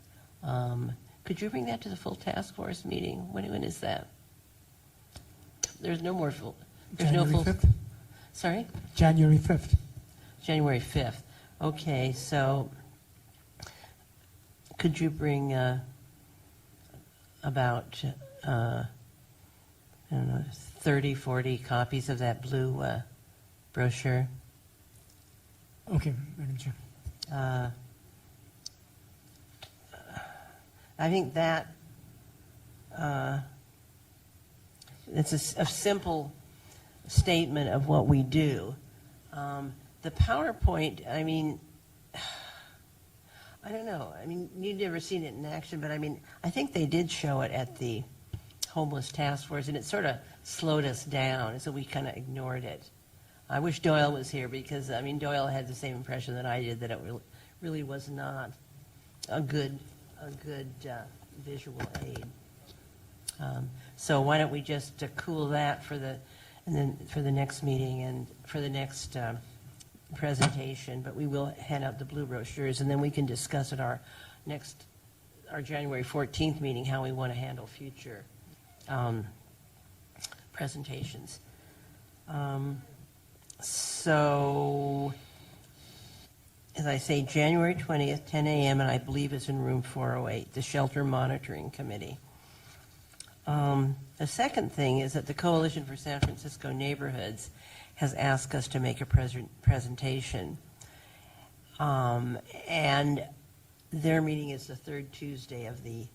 [SPEAKER 1] Could you bring that to the full task force meeting? When is that? There's no more full. There's no
[SPEAKER 2] January
[SPEAKER 1] full.
[SPEAKER 2] 5th?
[SPEAKER 1] Sorry?
[SPEAKER 2] January 5th.
[SPEAKER 1] January 5th. Okay, so could you bring about, I don't know, 30, 40 copies of that blue brochure?
[SPEAKER 2] Okay, Madam Chair.
[SPEAKER 1] I think that it's a simple statement of what we do. The PowerPoint, I mean, I don't know. I mean, you've never seen it in action, but I mean, I think they did show it at the homeless task force, and it sort of slowed us down, so we kind of ignored it. I wish Doyle was here because, I mean, Doyle had the same impression that I did, that it really was not a good visual aid. So why don't we just cool that for the next meeting and for the next presentation, but we will hand out the blue brochures, and then we can discuss at our January 14th meeting how we want to handle future presentations. So, as I say, January 20th, 10 a.m., and I believe it's in room 408, the Shelter Monitoring Committee. The second thing is that the Coalition for San Francisco Neighborhoods has asked us to make a presentation. And their meeting is the third Tuesday of the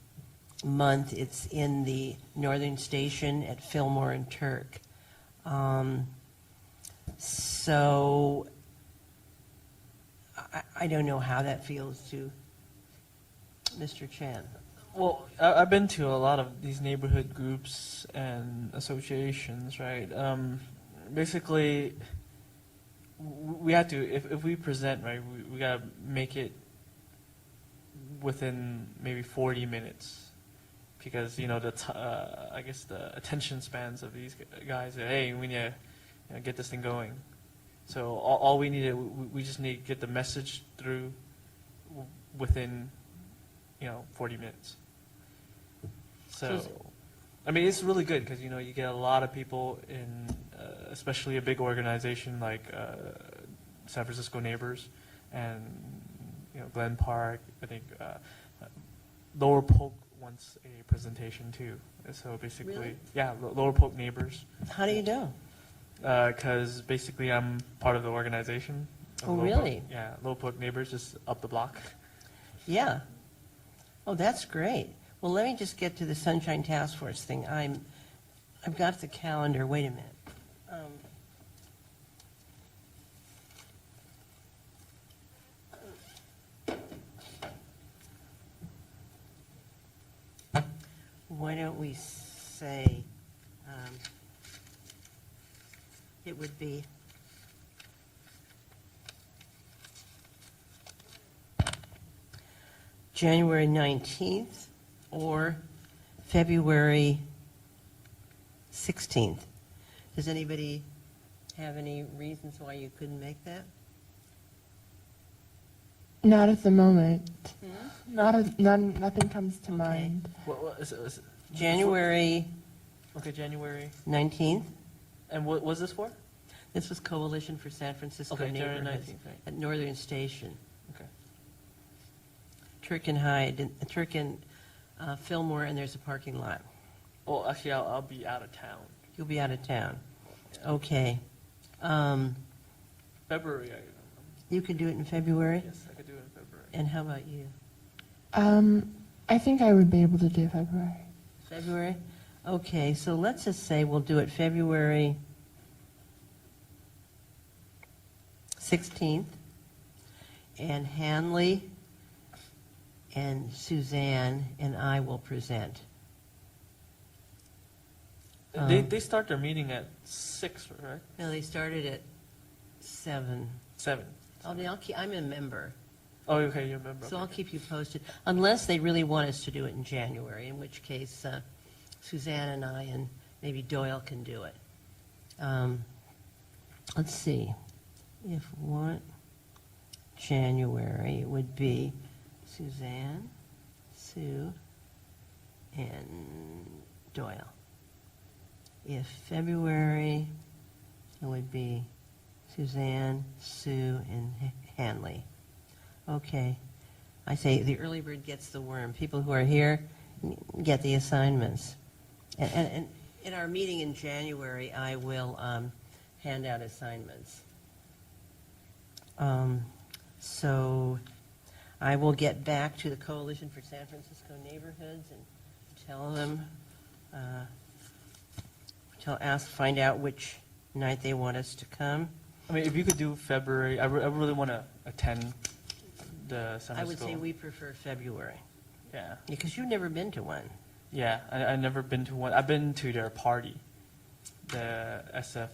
[SPEAKER 1] month. It's in the Northern Station at Fillmore and Turk. So I don't know how that feels to Mr. Chan.
[SPEAKER 5] Well, I've been to a lot of these neighborhood groups and associations, right? Basically, we have to, if we present, right, we got to make it within maybe 40 minutes. Because, you know, I guess the attention spans of these guys are, hey, we need to get this thing going. So all we need we just need to get the message through within, 40 minutes. So, I mean, it's really good because, you get a lot of people in, especially a big organization like San Francisco Neighbors and, Glen Park. I think Lower Polk wants a presentation too. So basically,
[SPEAKER 1] Really?
[SPEAKER 5] yeah, Lower Polk Neighbors.
[SPEAKER 1] How do you know?
[SPEAKER 5] Because basically I'm part of the organization. Of
[SPEAKER 1] Oh,
[SPEAKER 5] Lower
[SPEAKER 1] really?
[SPEAKER 5] Polk. Yeah, Lower Polk Neighbors, just up the block.
[SPEAKER 1] Yeah. Oh, that's great. Well, let me just get to the Sunshine Task Force thing. I've got the calendar. Wait a minute. Why don't we say it would be January 19th or February 16th. Does anybody have any reasons why you couldn't make that?
[SPEAKER 6] Not at the moment. Nothing comes to mind.
[SPEAKER 5] What is it?
[SPEAKER 1] January
[SPEAKER 5] Okay, January.
[SPEAKER 1] 19th.
[SPEAKER 5] And what was this for?
[SPEAKER 1] This was Coalition for San Francisco
[SPEAKER 5] Okay, January
[SPEAKER 1] Neighborhoods
[SPEAKER 5] 19th, right.
[SPEAKER 1] at Northern Station.
[SPEAKER 5] Okay.
[SPEAKER 1] Turk and Fillmore, and there's a parking lot.
[SPEAKER 5] Well, actually, I'll be out of town.
[SPEAKER 1] You'll be out of town. Okay.
[SPEAKER 5] February,
[SPEAKER 1] You could do it in February?
[SPEAKER 5] yes, I could do it in February.
[SPEAKER 1] And how about you?
[SPEAKER 6] I think I would be able to do February.
[SPEAKER 1] February? Okay, so let's just say we'll do it February 16th. And Hanley and Suzanne and I will present.
[SPEAKER 5] They start their meeting at 6, right?
[SPEAKER 1] No, they started at 7.
[SPEAKER 5] 7.
[SPEAKER 1] I'm a member,
[SPEAKER 5] Oh, okay, you remember.
[SPEAKER 1] so
[SPEAKER 5] Okay.
[SPEAKER 1] I'll keep you posted. Unless they really want us to do it in January, in which case Suzanne and I and maybe Doyle can do it. Let's see, if what, January, it would be Suzanne, Sue, and Doyle. If February, it would be Suzanne, Sue, and Hanley. Okay. I say the early bird gets the worm. People who are here get the assignments. And in our meeting in January, I will hand out assignments. So I will get back to the Coalition for San Francisco Neighborhoods and tell them, find out which night they want us to come.
[SPEAKER 5] I mean, if you could do February, I really want to attend the San Francisco.
[SPEAKER 1] I would say we prefer February,
[SPEAKER 5] Yeah.
[SPEAKER 1] because you've never been to one.
[SPEAKER 5] Yeah, I've never been to one. I've been to their party, the SF,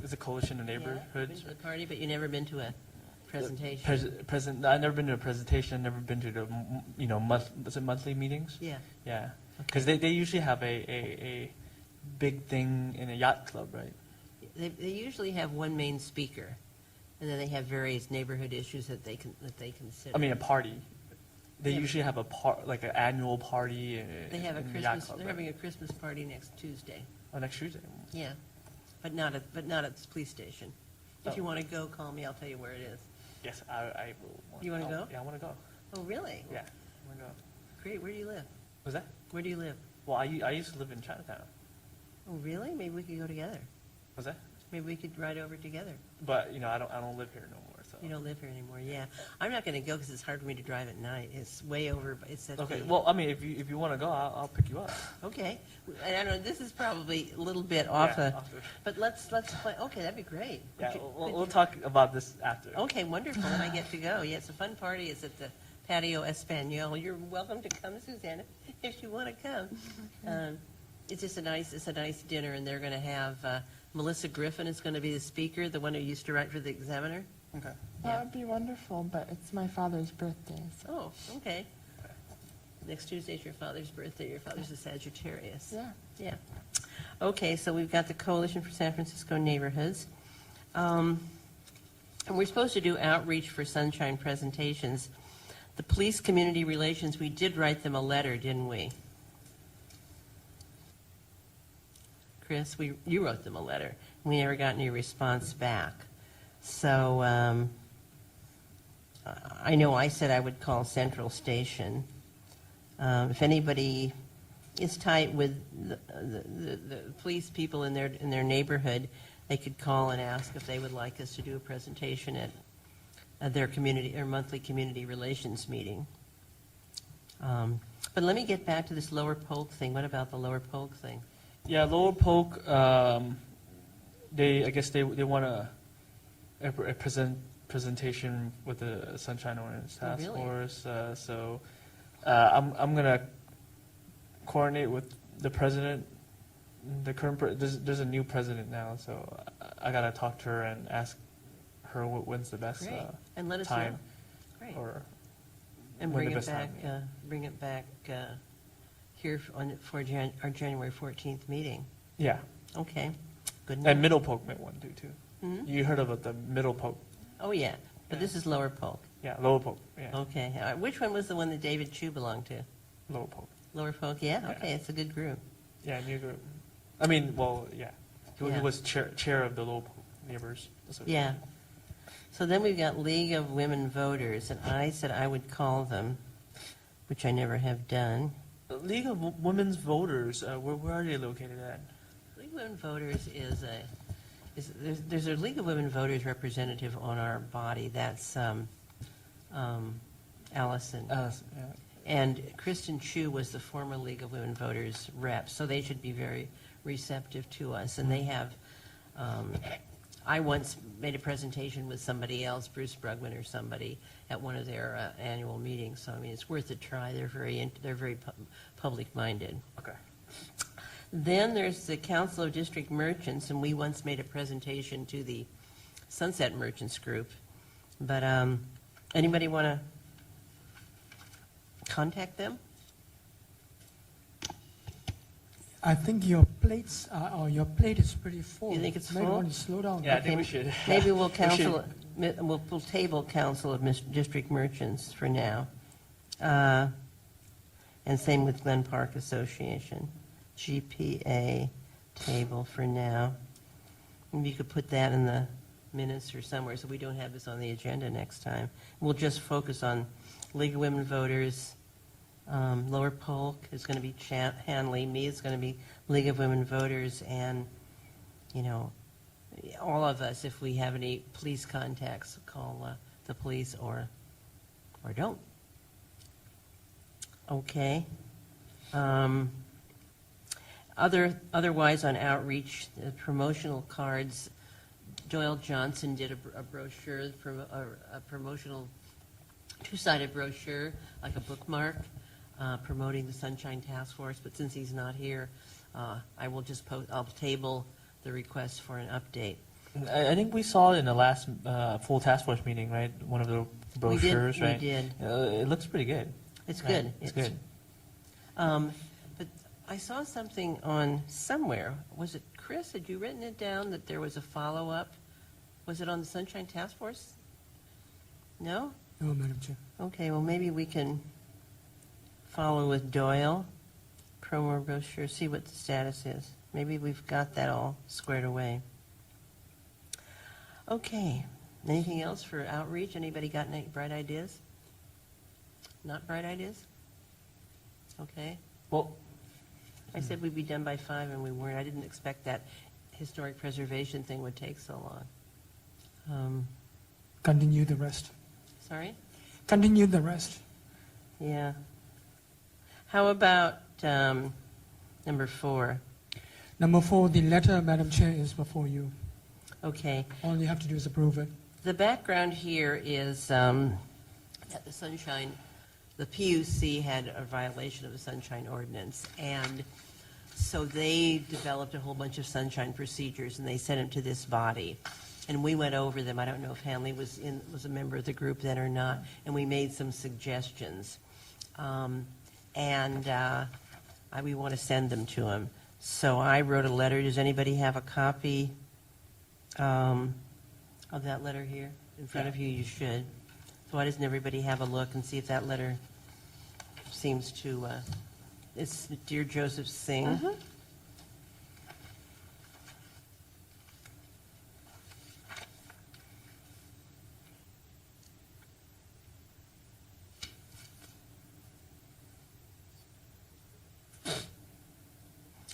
[SPEAKER 5] it's a coalition of
[SPEAKER 1] Yeah,
[SPEAKER 5] neighborhoods.
[SPEAKER 1] you've been to the party, but you've never been to a presentation.
[SPEAKER 5] I've never been to a presentation. Never been to the is it monthly meetings?
[SPEAKER 1] Yeah.
[SPEAKER 5] Yeah, because they usually have a big thing in a yacht club, right?
[SPEAKER 1] They usually have one main speaker, and then they have various neighborhood issues that they consider.
[SPEAKER 5] I mean, a party. They
[SPEAKER 1] Yeah.
[SPEAKER 5] usually have like an annual party.
[SPEAKER 1] They have a
[SPEAKER 5] in the yacht
[SPEAKER 1] Christmas.
[SPEAKER 5] club,
[SPEAKER 1] They're
[SPEAKER 5] right?
[SPEAKER 1] having a Christmas party next Tuesday.
[SPEAKER 5] Oh, next Tuesday.
[SPEAKER 1] Yeah, but not at the police station. If you
[SPEAKER 5] Oh.
[SPEAKER 1] want to go, call me. I'll tell you where it is.
[SPEAKER 5] Yes, I will.
[SPEAKER 1] You wanna go?
[SPEAKER 5] Yeah, I want to go.
[SPEAKER 1] Oh, really?
[SPEAKER 5] Yeah, I want to go.
[SPEAKER 1] Great. Where do you live?
[SPEAKER 5] Was that?
[SPEAKER 1] Where do you live?
[SPEAKER 5] Well, I used to live in Chinatown.
[SPEAKER 1] Oh, really? Maybe we could go together.
[SPEAKER 5] Was that?
[SPEAKER 1] Maybe we could ride over together.
[SPEAKER 5] But I don't live here no more. So.
[SPEAKER 1] You don't live here anymore. Yeah, I'm not going to go because it's hard for me to drive at night. It's way over. It's at
[SPEAKER 5] Okay.
[SPEAKER 1] the,
[SPEAKER 5] Well, I mean, if you want to go, I'll pick you up.
[SPEAKER 1] Okay. And I know this is probably a little bit off
[SPEAKER 5] Yeah,
[SPEAKER 1] a,
[SPEAKER 5] off the-
[SPEAKER 1] but let's play. Okay, that'd be great.
[SPEAKER 5] Yeah,
[SPEAKER 1] Could you-
[SPEAKER 5] we'll,
[SPEAKER 1] could
[SPEAKER 5] we'll
[SPEAKER 1] you-
[SPEAKER 5] talk about this after.
[SPEAKER 1] Okay, wonderful. And I get to go. Yeah, it's a fun party. It's at the Patio Espanol. You're welcome to come, Susanna, if you want to come. It's just a nice dinner, and they're going to have Melissa Griffin is going to be the speaker, the one who used to write for the Examiner.
[SPEAKER 5] Okay.
[SPEAKER 6] That would be wonderful, but it's my father's birthday, so.
[SPEAKER 1] Oh, okay. Next Tuesday's your father's birthday. Your father's a Sagittarius.
[SPEAKER 6] Yeah.
[SPEAKER 1] Yeah. Okay, so we've got the Coalition for San Francisco Neighborhoods. And we're supposed to do outreach for sunshine presentations. The police community relations, we did write them a letter, didn't we? Chris, you wrote them a letter. We never got any response back. So I know I said I would call Central Station. If anybody is tight with the police people in their neighborhood, they could call and ask if they would like us to do a presentation at their monthly community relations meeting. But let me get back to this Lower Polk thing. What about the Lower Polk thing?
[SPEAKER 5] Yeah, Lower Polk. I guess they want a presentation with the Sunshine Ordinance Task
[SPEAKER 1] really?
[SPEAKER 5] Force. So I'm gonna coordinate with the president. The current there's a new president now, so I gotta talk to her and ask her when's the best
[SPEAKER 1] Great. And let us know.
[SPEAKER 5] time
[SPEAKER 1] Great.
[SPEAKER 5] or
[SPEAKER 1] And
[SPEAKER 5] when
[SPEAKER 1] bring
[SPEAKER 5] the
[SPEAKER 1] it
[SPEAKER 5] best time,
[SPEAKER 1] back, bring it back here for our January 14th meeting.
[SPEAKER 5] yeah.
[SPEAKER 1] Okay, good
[SPEAKER 5] And
[SPEAKER 1] enough.
[SPEAKER 5] Middle Polk might want to do too.
[SPEAKER 1] Mhm.
[SPEAKER 5] You heard about the Middle Polk?
[SPEAKER 1] Oh, yeah, but this is Lower Polk.
[SPEAKER 5] Yeah, Lower Polk. Yeah,
[SPEAKER 1] Okay, which one was the one that David Chu belonged to?
[SPEAKER 5] Lower Polk.
[SPEAKER 1] Lower Polk, yeah,
[SPEAKER 5] Yeah.
[SPEAKER 1] okay, it's a good group.
[SPEAKER 5] Yeah, new group. I mean, well, yeah. He
[SPEAKER 1] Yeah.
[SPEAKER 5] was chair of the Lower Polk Neighbors Association.
[SPEAKER 1] Yeah. So then we've got League of Women Voters, and I said I would call them, which I never have done.
[SPEAKER 5] The League of Women's Voters, where are they located at?
[SPEAKER 1] League of Women Voters there's a League of Women Voters representative on our body. That's Allison.
[SPEAKER 5] Yeah.
[SPEAKER 1] And Kristen Chu was the former League of Women Voters rep, so they should be very receptive to us. And they have, I once made a presentation with somebody else, Bruce Brugman or somebody, at one of their annual meetings. So I mean, it's worth a try. They're very public-minded.
[SPEAKER 5] Okay.
[SPEAKER 1] Then there's the Council of District Merchants, and we once made a presentation to the Sunset Merchants Group. But anybody want to contact them?
[SPEAKER 2] I think your plates or your plate is pretty full.
[SPEAKER 1] You think it's
[SPEAKER 2] Maybe
[SPEAKER 1] full?
[SPEAKER 2] want to slow down.
[SPEAKER 5] Yeah, I
[SPEAKER 1] Okay,
[SPEAKER 5] think we should.
[SPEAKER 1] Maybe we'll
[SPEAKER 5] we
[SPEAKER 1] counsel,
[SPEAKER 5] should-
[SPEAKER 1] we'll table council of district merchants for now. And same with Glen Park Association. GPA table for now. Maybe you could put that in the minutes or somewhere so we don't have this on the agenda next time. We'll just focus on League of Women Voters. Lower Polk is going to be Hanley. Me is going to be League of Women Voters. And, you know, all of us, if we have any police contacts, call the police or don't. Okay. Otherwise, on outreach, the promotional cards, Doyle Johnson did a brochure, a promotional two-sided brochure, like a bookmark, promoting the Sunshine Task Force. But since he's not here, I will just I'll table the request for an update.
[SPEAKER 5] I think we saw it in the last full task force meeting, right? One of the brochures, right?
[SPEAKER 1] We did.
[SPEAKER 5] It looks pretty good.
[SPEAKER 1] It's
[SPEAKER 5] Right,
[SPEAKER 1] good.
[SPEAKER 5] It's good.
[SPEAKER 1] But I saw something on somewhere. Was it Chris? Had you written it down that there was a follow-up? Was it on the Sunshine Task Force? No?
[SPEAKER 2] No, Madam Chair.
[SPEAKER 1] Okay, well, maybe we can follow with Doyle, promo brochure, see what the status is. Maybe we've got that all squared away. Okay, anything else for outreach? Anybody got any bright ideas? Not bright ideas? Okay.
[SPEAKER 5] Well,
[SPEAKER 1] I said we'd be done by 5 and we weren't. I didn't expect that historic preservation thing would take so long.
[SPEAKER 2] Continue the rest.
[SPEAKER 1] Sorry?
[SPEAKER 2] Continue the rest.
[SPEAKER 1] Yeah. How about number 4?
[SPEAKER 2] Number 4, the letter, Madam Chair, is before you.
[SPEAKER 1] Okay.
[SPEAKER 2] All you have to do is approve it.
[SPEAKER 1] The background here is that the Sunshine, the PUC had a violation of the Sunshine Ordinance, and so they developed a whole bunch of Sunshine procedures, and they sent them to this body. And we went over them. I don't know if Hanley was a member of the group then or not, and we made some suggestions. We want to send them to him. So I wrote a letter. Does anybody have a copy of that letter here in front of you? You should. So why doesn't everybody have a look and see if that letter seems to, it's Dear Joseph Singh.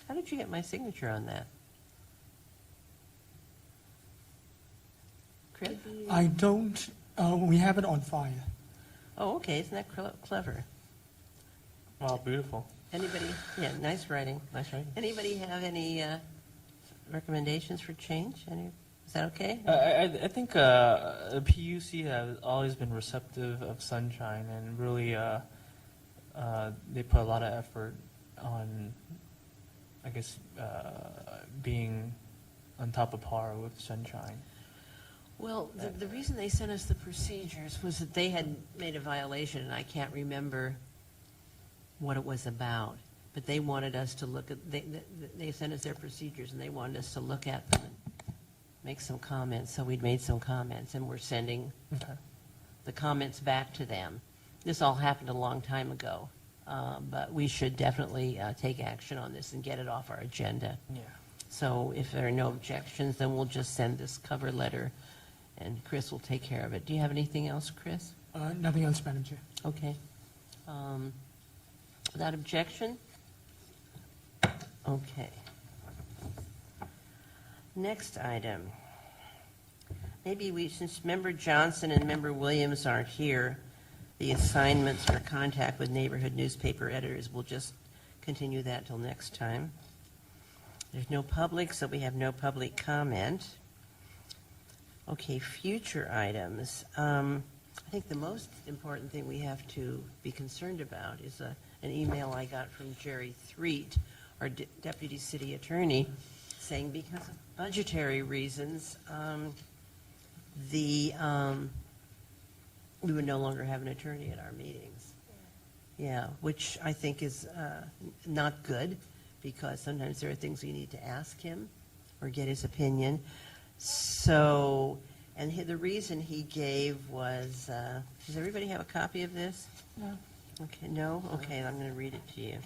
[SPEAKER 1] How did you get my signature on that? Chris?
[SPEAKER 2] I don't, we have it on file.
[SPEAKER 1] Oh, okay, isn't that clever?
[SPEAKER 5] wow, beautiful.
[SPEAKER 1] Anybody, yeah, nice writing.
[SPEAKER 5] Nice writing.
[SPEAKER 1] Anybody have any recommendations for change? Is that okay?
[SPEAKER 5] I think the PUC has always been receptive of Sunshine, and really they put a lot of effort on, I guess, being on top of par with Sunshine.
[SPEAKER 1] Well, the reason they sent us the procedures was that they had made a violation, and I can't remember what it was about. But they wanted us to look at, they sent us their procedures, and they wanted us to look at them and make some comments. So we'd made some comments, and we're sending
[SPEAKER 5] Okay.
[SPEAKER 1] the comments back to them. This all happened a long time ago, but we should definitely take action on this and get it off our agenda.
[SPEAKER 5] Yeah.
[SPEAKER 1] So if there are no objections, then we'll just send this cover letter, and Chris will take care of it. Do you have anything else, Chris?
[SPEAKER 2] Nothing else, Madam Chair.
[SPEAKER 1] Okay. Without objection? Okay. Next item. Maybe since Member Johnson and Member Williams aren't here, the assignments for contact with neighborhood newspaper editors, we'll just continue that till next time. There's no public, so we have no public comment. Okay, future items. I think the most important thing we have to be concerned about is an email I got from Jerry Threet, our deputy city attorney, saying because of budgetary reasons, we would no longer have an attorney at our meetings. Yeah, which I think is not good, because sometimes there are things we need to ask him or get his opinion. So, and the reason he gave was, does everybody have a copy of this?
[SPEAKER 6] No.
[SPEAKER 1] Okay, no? Okay, I'm going to read it to you.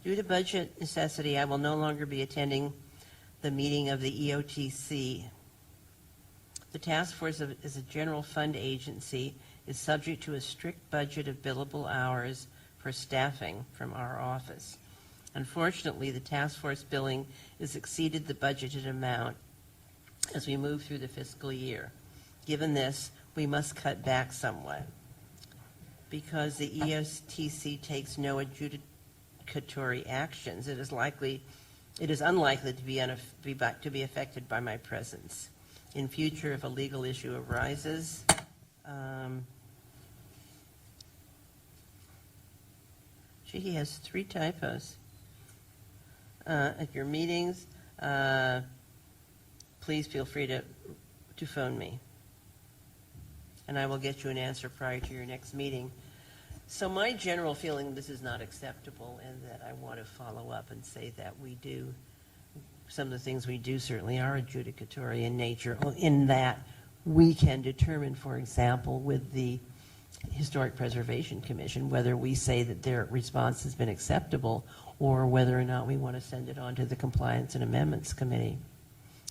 [SPEAKER 1] Due to budget necessity, I will no longer be attending the meeting of the EOTC. The task force is a general fund agency, is subject to a strict budget of billable hours for staffing from our office. Unfortunately, the task force billing has exceeded the budgeted amount as we move through the fiscal year. Given this, we must cut back somewhat. Because the EOTC takes no adjudicatory actions, it is unlikely to be affected by my presence. In future, if a legal issue arises, he has 3 typos. At your meetings, please feel free to phone me, and I will get you an answer prior to your next meeting. So my general feeling, this is not acceptable, and that I want to follow up and say that we do, some of the things we do certainly are adjudicatory in nature, in that we can determine, for example, with the Historic Preservation Commission, whether we say that their response has been acceptable or whether or not we want to send it on to the Compliance and Amendments Committee.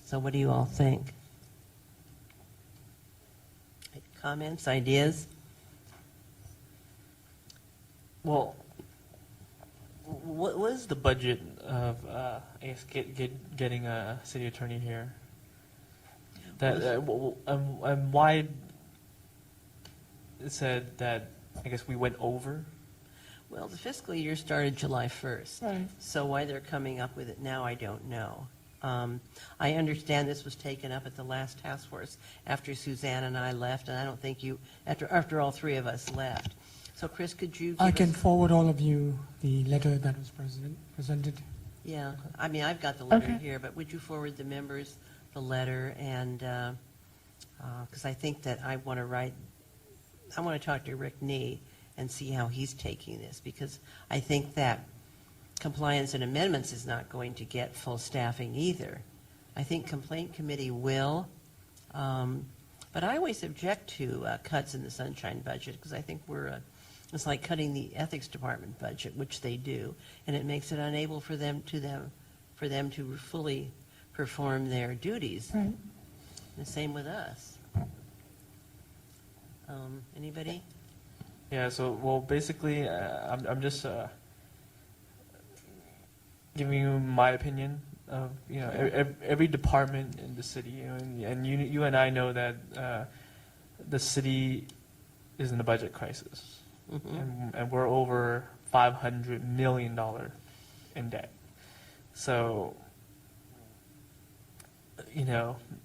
[SPEAKER 1] So what do you all think? Comments, ideas?
[SPEAKER 5] Well, what was the budget of, I guess, getting a city attorney here? And why it said that, I guess, we went over?
[SPEAKER 1] Well, the fiscal year started July 1st.
[SPEAKER 6] Right.
[SPEAKER 1] So why they're coming up with it now, I don't know. I understand this was taken up at the last task force after Suzanne and I left, and I don't think after all 3 of us left. So Chris, could you give
[SPEAKER 2] I can
[SPEAKER 1] us-
[SPEAKER 2] forward all of you the letter that was presented.
[SPEAKER 1] Yeah, I mean, I've got the letter
[SPEAKER 6] Okay.
[SPEAKER 1] here, but would you forward the members the letter? And, because I think that I want to talk to Rick Nee and see how he's taking this, because I think that Compliance and Amendments is not going to get full staffing either. I think Complaint Committee will, but I always object to cuts in the Sunshine budget, because I think it's like cutting the Ethics Department budget, which they do, and it makes it unable for them to fully perform their duties.
[SPEAKER 6] Right.
[SPEAKER 1] The same with us. Anybody?
[SPEAKER 5] Yeah, so, well, basically, I'm just giving you my opinion of, every department in the city, and you and I know that the city is in a budget crisis, and we're over $500 million in debt. So,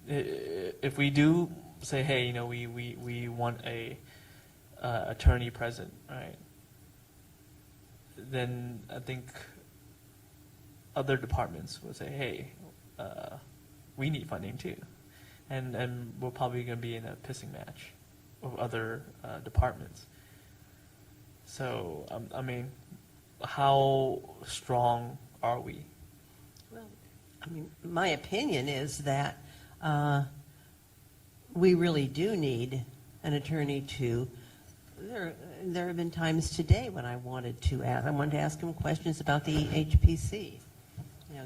[SPEAKER 5] if we do say, hey, we want a attorney present, right? Then I think other departments will say, hey, we need funding too, and we're probably going to be in a pissing match with other departments. So I mean, how strong are we?
[SPEAKER 1] Well, I mean, my opinion is that we really do need an attorney to. There have been times today when I wanted to ask him questions about the HPC.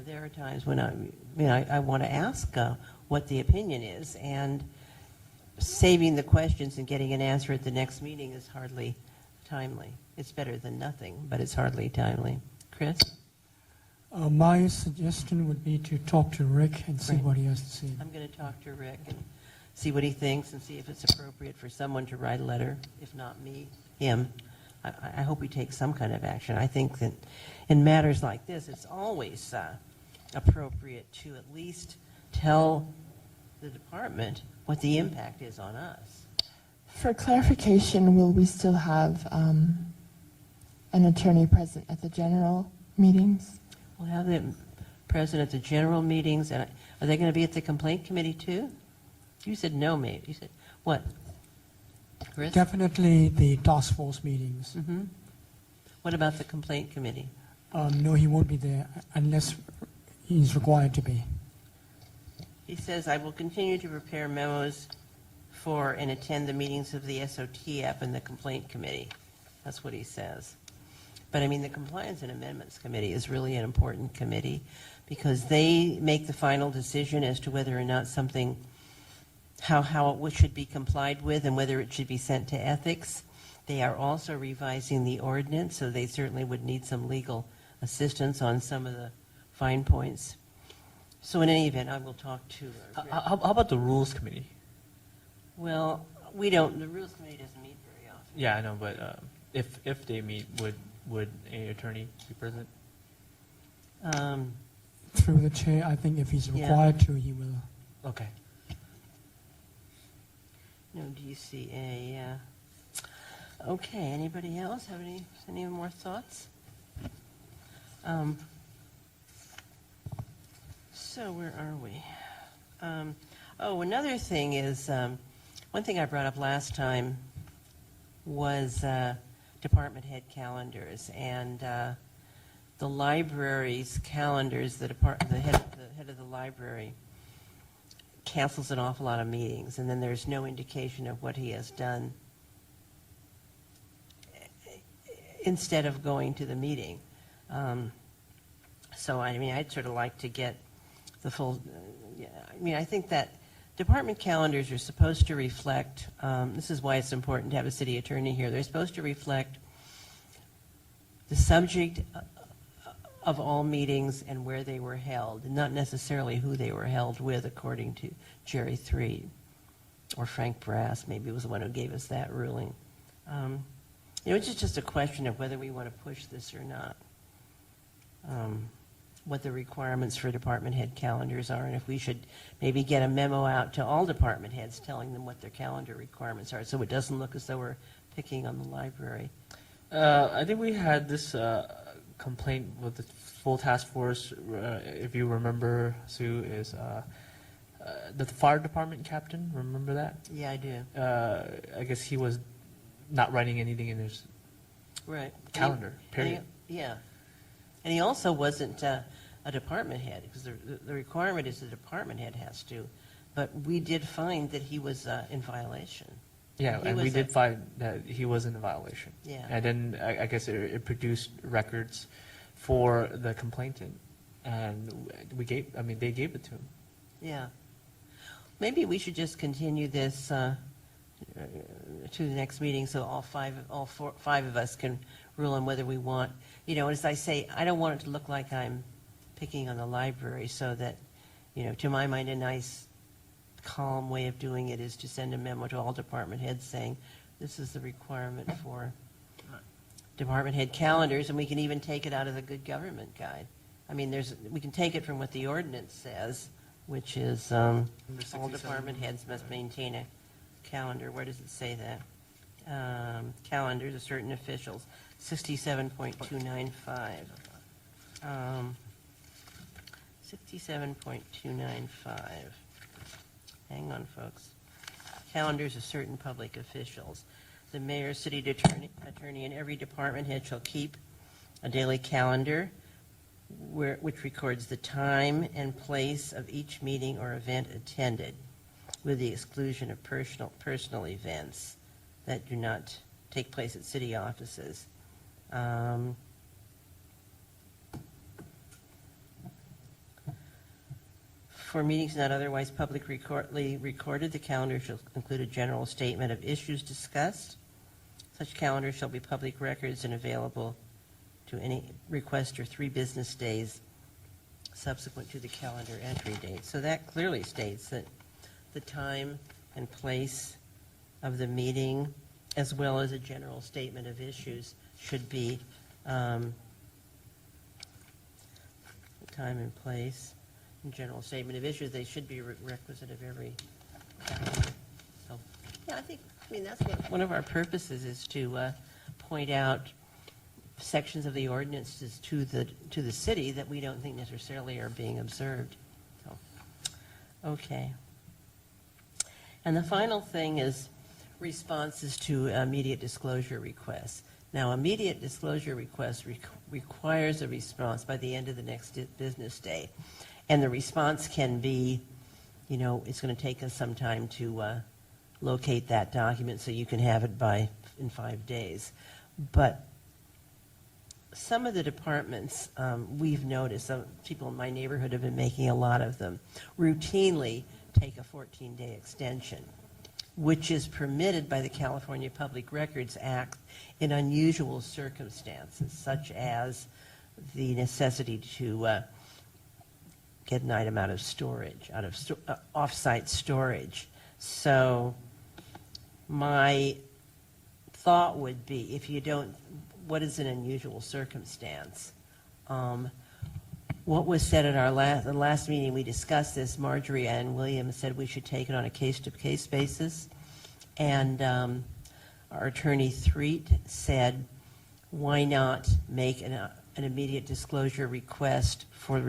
[SPEAKER 1] There are times when I want to ask what the opinion is, and saving the questions and getting an answer at the next meeting is hardly timely. It's better than nothing, but it's hardly timely. Chris?
[SPEAKER 2] My suggestion would be to talk to Rick and see
[SPEAKER 1] Right.
[SPEAKER 2] what he has to say.
[SPEAKER 1] I'm going to talk to Rick and see what he thinks and see if it's appropriate for someone to write a letter, if not me, him. I hope we take some kind of action. I think that in matters like this, it's always appropriate to at least tell the department what the impact is on us.
[SPEAKER 6] For clarification, will we still have an attorney present at the general meetings?
[SPEAKER 1] We'll have them present at the general meetings, and are they going to be at the complaint committee too? You said no, maybe. You said, what? Chris?
[SPEAKER 2] Definitely the task force meetings.
[SPEAKER 1] What about the complaint committee?
[SPEAKER 2] No, he won't be there unless he's required to be.
[SPEAKER 1] He says, I will continue to prepare memos for and attend the meetings of the SOTF and the Complaint Committee. That's what he says. But I mean, the Compliance and Amendments Committee is really an important committee because they make the final decision as to whether or not something, how it should be complied with and whether it should be sent to ethics. They are also revising the ordinance, so they certainly would need some legal assistance on some of the fine points. So in any event, I will talk to.
[SPEAKER 5] How about the Rules Committee?
[SPEAKER 1] Well, we don't. The Rules Committee doesn't meet very often.
[SPEAKER 5] Yeah, I know, but if they meet, would an attorney be present?
[SPEAKER 2] Through the chair, I think if he's
[SPEAKER 1] Yeah.
[SPEAKER 2] required to, he will.
[SPEAKER 5] Okay.
[SPEAKER 1] No DCA. Yeah. Okay. Anybody else have any more thoughts? So where are we? Another thing is, one thing I brought up last time was department head calendars, and the library's calendars. The head of the library cancels an awful lot of meetings, and then there's no indication of what he has done instead of going to the meeting. So I mean, I'd sort of like to get the full. I mean, I think that department calendars are supposed to reflect. This is why it's important to have a city attorney here. They're supposed to reflect the subject of all meetings and where they were held, and not necessarily who they were held with, according to Jerry Threed or Frank Brass. Maybe was the one who gave us that ruling. It's just a question of whether we want to push this or not. What the requirements for department head calendars are, and if we should maybe get a memo out to all department heads telling them what their calendar requirements are, so it doesn't look as though we're picking on the library.
[SPEAKER 5] I think we had this complaint with the full task force, if you remember, Sue, is the fire department captain. Remember that?
[SPEAKER 1] Yeah, I do.
[SPEAKER 5] I guess he was not writing anything in his
[SPEAKER 1] Right.
[SPEAKER 5] calendar, period.
[SPEAKER 1] Yeah. And he also wasn't a department head, because the requirement is the department head has to. But we did find that he was in violation.
[SPEAKER 5] Yeah,
[SPEAKER 1] He
[SPEAKER 5] and we
[SPEAKER 1] was
[SPEAKER 5] did find that he was in a violation.
[SPEAKER 1] Yeah.
[SPEAKER 5] And then I guess it produced records for the complainant, and they gave it to him.
[SPEAKER 1] Yeah. Maybe we should just continue this to the next meeting, so all five of us can rule on whether we want. As I say, I don't want it to look like I'm picking on the library, so that, to my mind, a nice, calm way of doing it is to send a memo to all department heads saying, this is the requirement for department head calendars, and we can even take it out of the Good Government Guide. I mean, we can take it from what the ordinance says, which is all department heads must maintain a calendar. Where does it say that? Calendars of certain officials, 67.295. 67.295. Hang on, folks. Calendars of certain public officials. The mayor, city attorney, and every department head shall keep a daily calendar which records the time and place of each meeting or event attended, with the exclusion of personal events that do not take place at city offices. For meetings not otherwise publicly recorded, the calendar shall include a general statement of issues discussed. Such calendar shall be public records and available to any requester 3 business days subsequent to the calendar entry date. So that clearly states that the time and place of the meeting, as well as a general statement of issues, should be time and place. General statement of issues, they should be requisite of every calendar. So, yeah, I mean, that's one of our purposes, is to point out sections of the ordinances to the city that we don't think necessarily are being observed. So, okay. And the final thing is responses to immediate disclosure requests. Now, immediate disclosure request requires a response by the end of the next business day. And the response can be, you know, it's going to take us some time to locate that document so you can have it in 5 days. But some of the departments, we've noticed, some people in my neighborhood have been making a lot of them, routinely take a 14-day extension, which is permitted by the California Public Records Act in unusual circumstances, such as the necessity to get an item out of storage, off-site storage. So my thought would be, if you don't, what is an unusual circumstance? What was said at the last meeting, we discussed this, Marjorie Ann Williams said we should take it on a case-to-case basis. And our attorney Threet said, why not make an immediate disclosure request for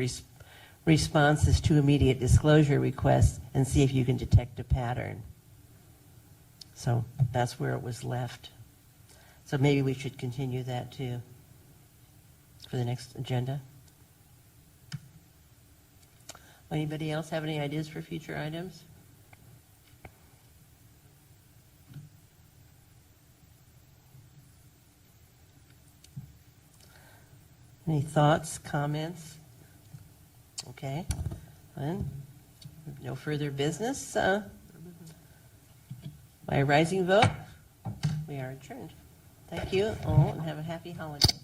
[SPEAKER 1] responses to immediate disclosure requests and see if you can detect a pattern. So that's where it was left. So maybe we should continue that too for the next agenda. Anybody else have any ideas for future items? Any thoughts, comments? Okay. Then, no further business. By a rising vote, we are adjourned. Thank you all and have a happy holiday.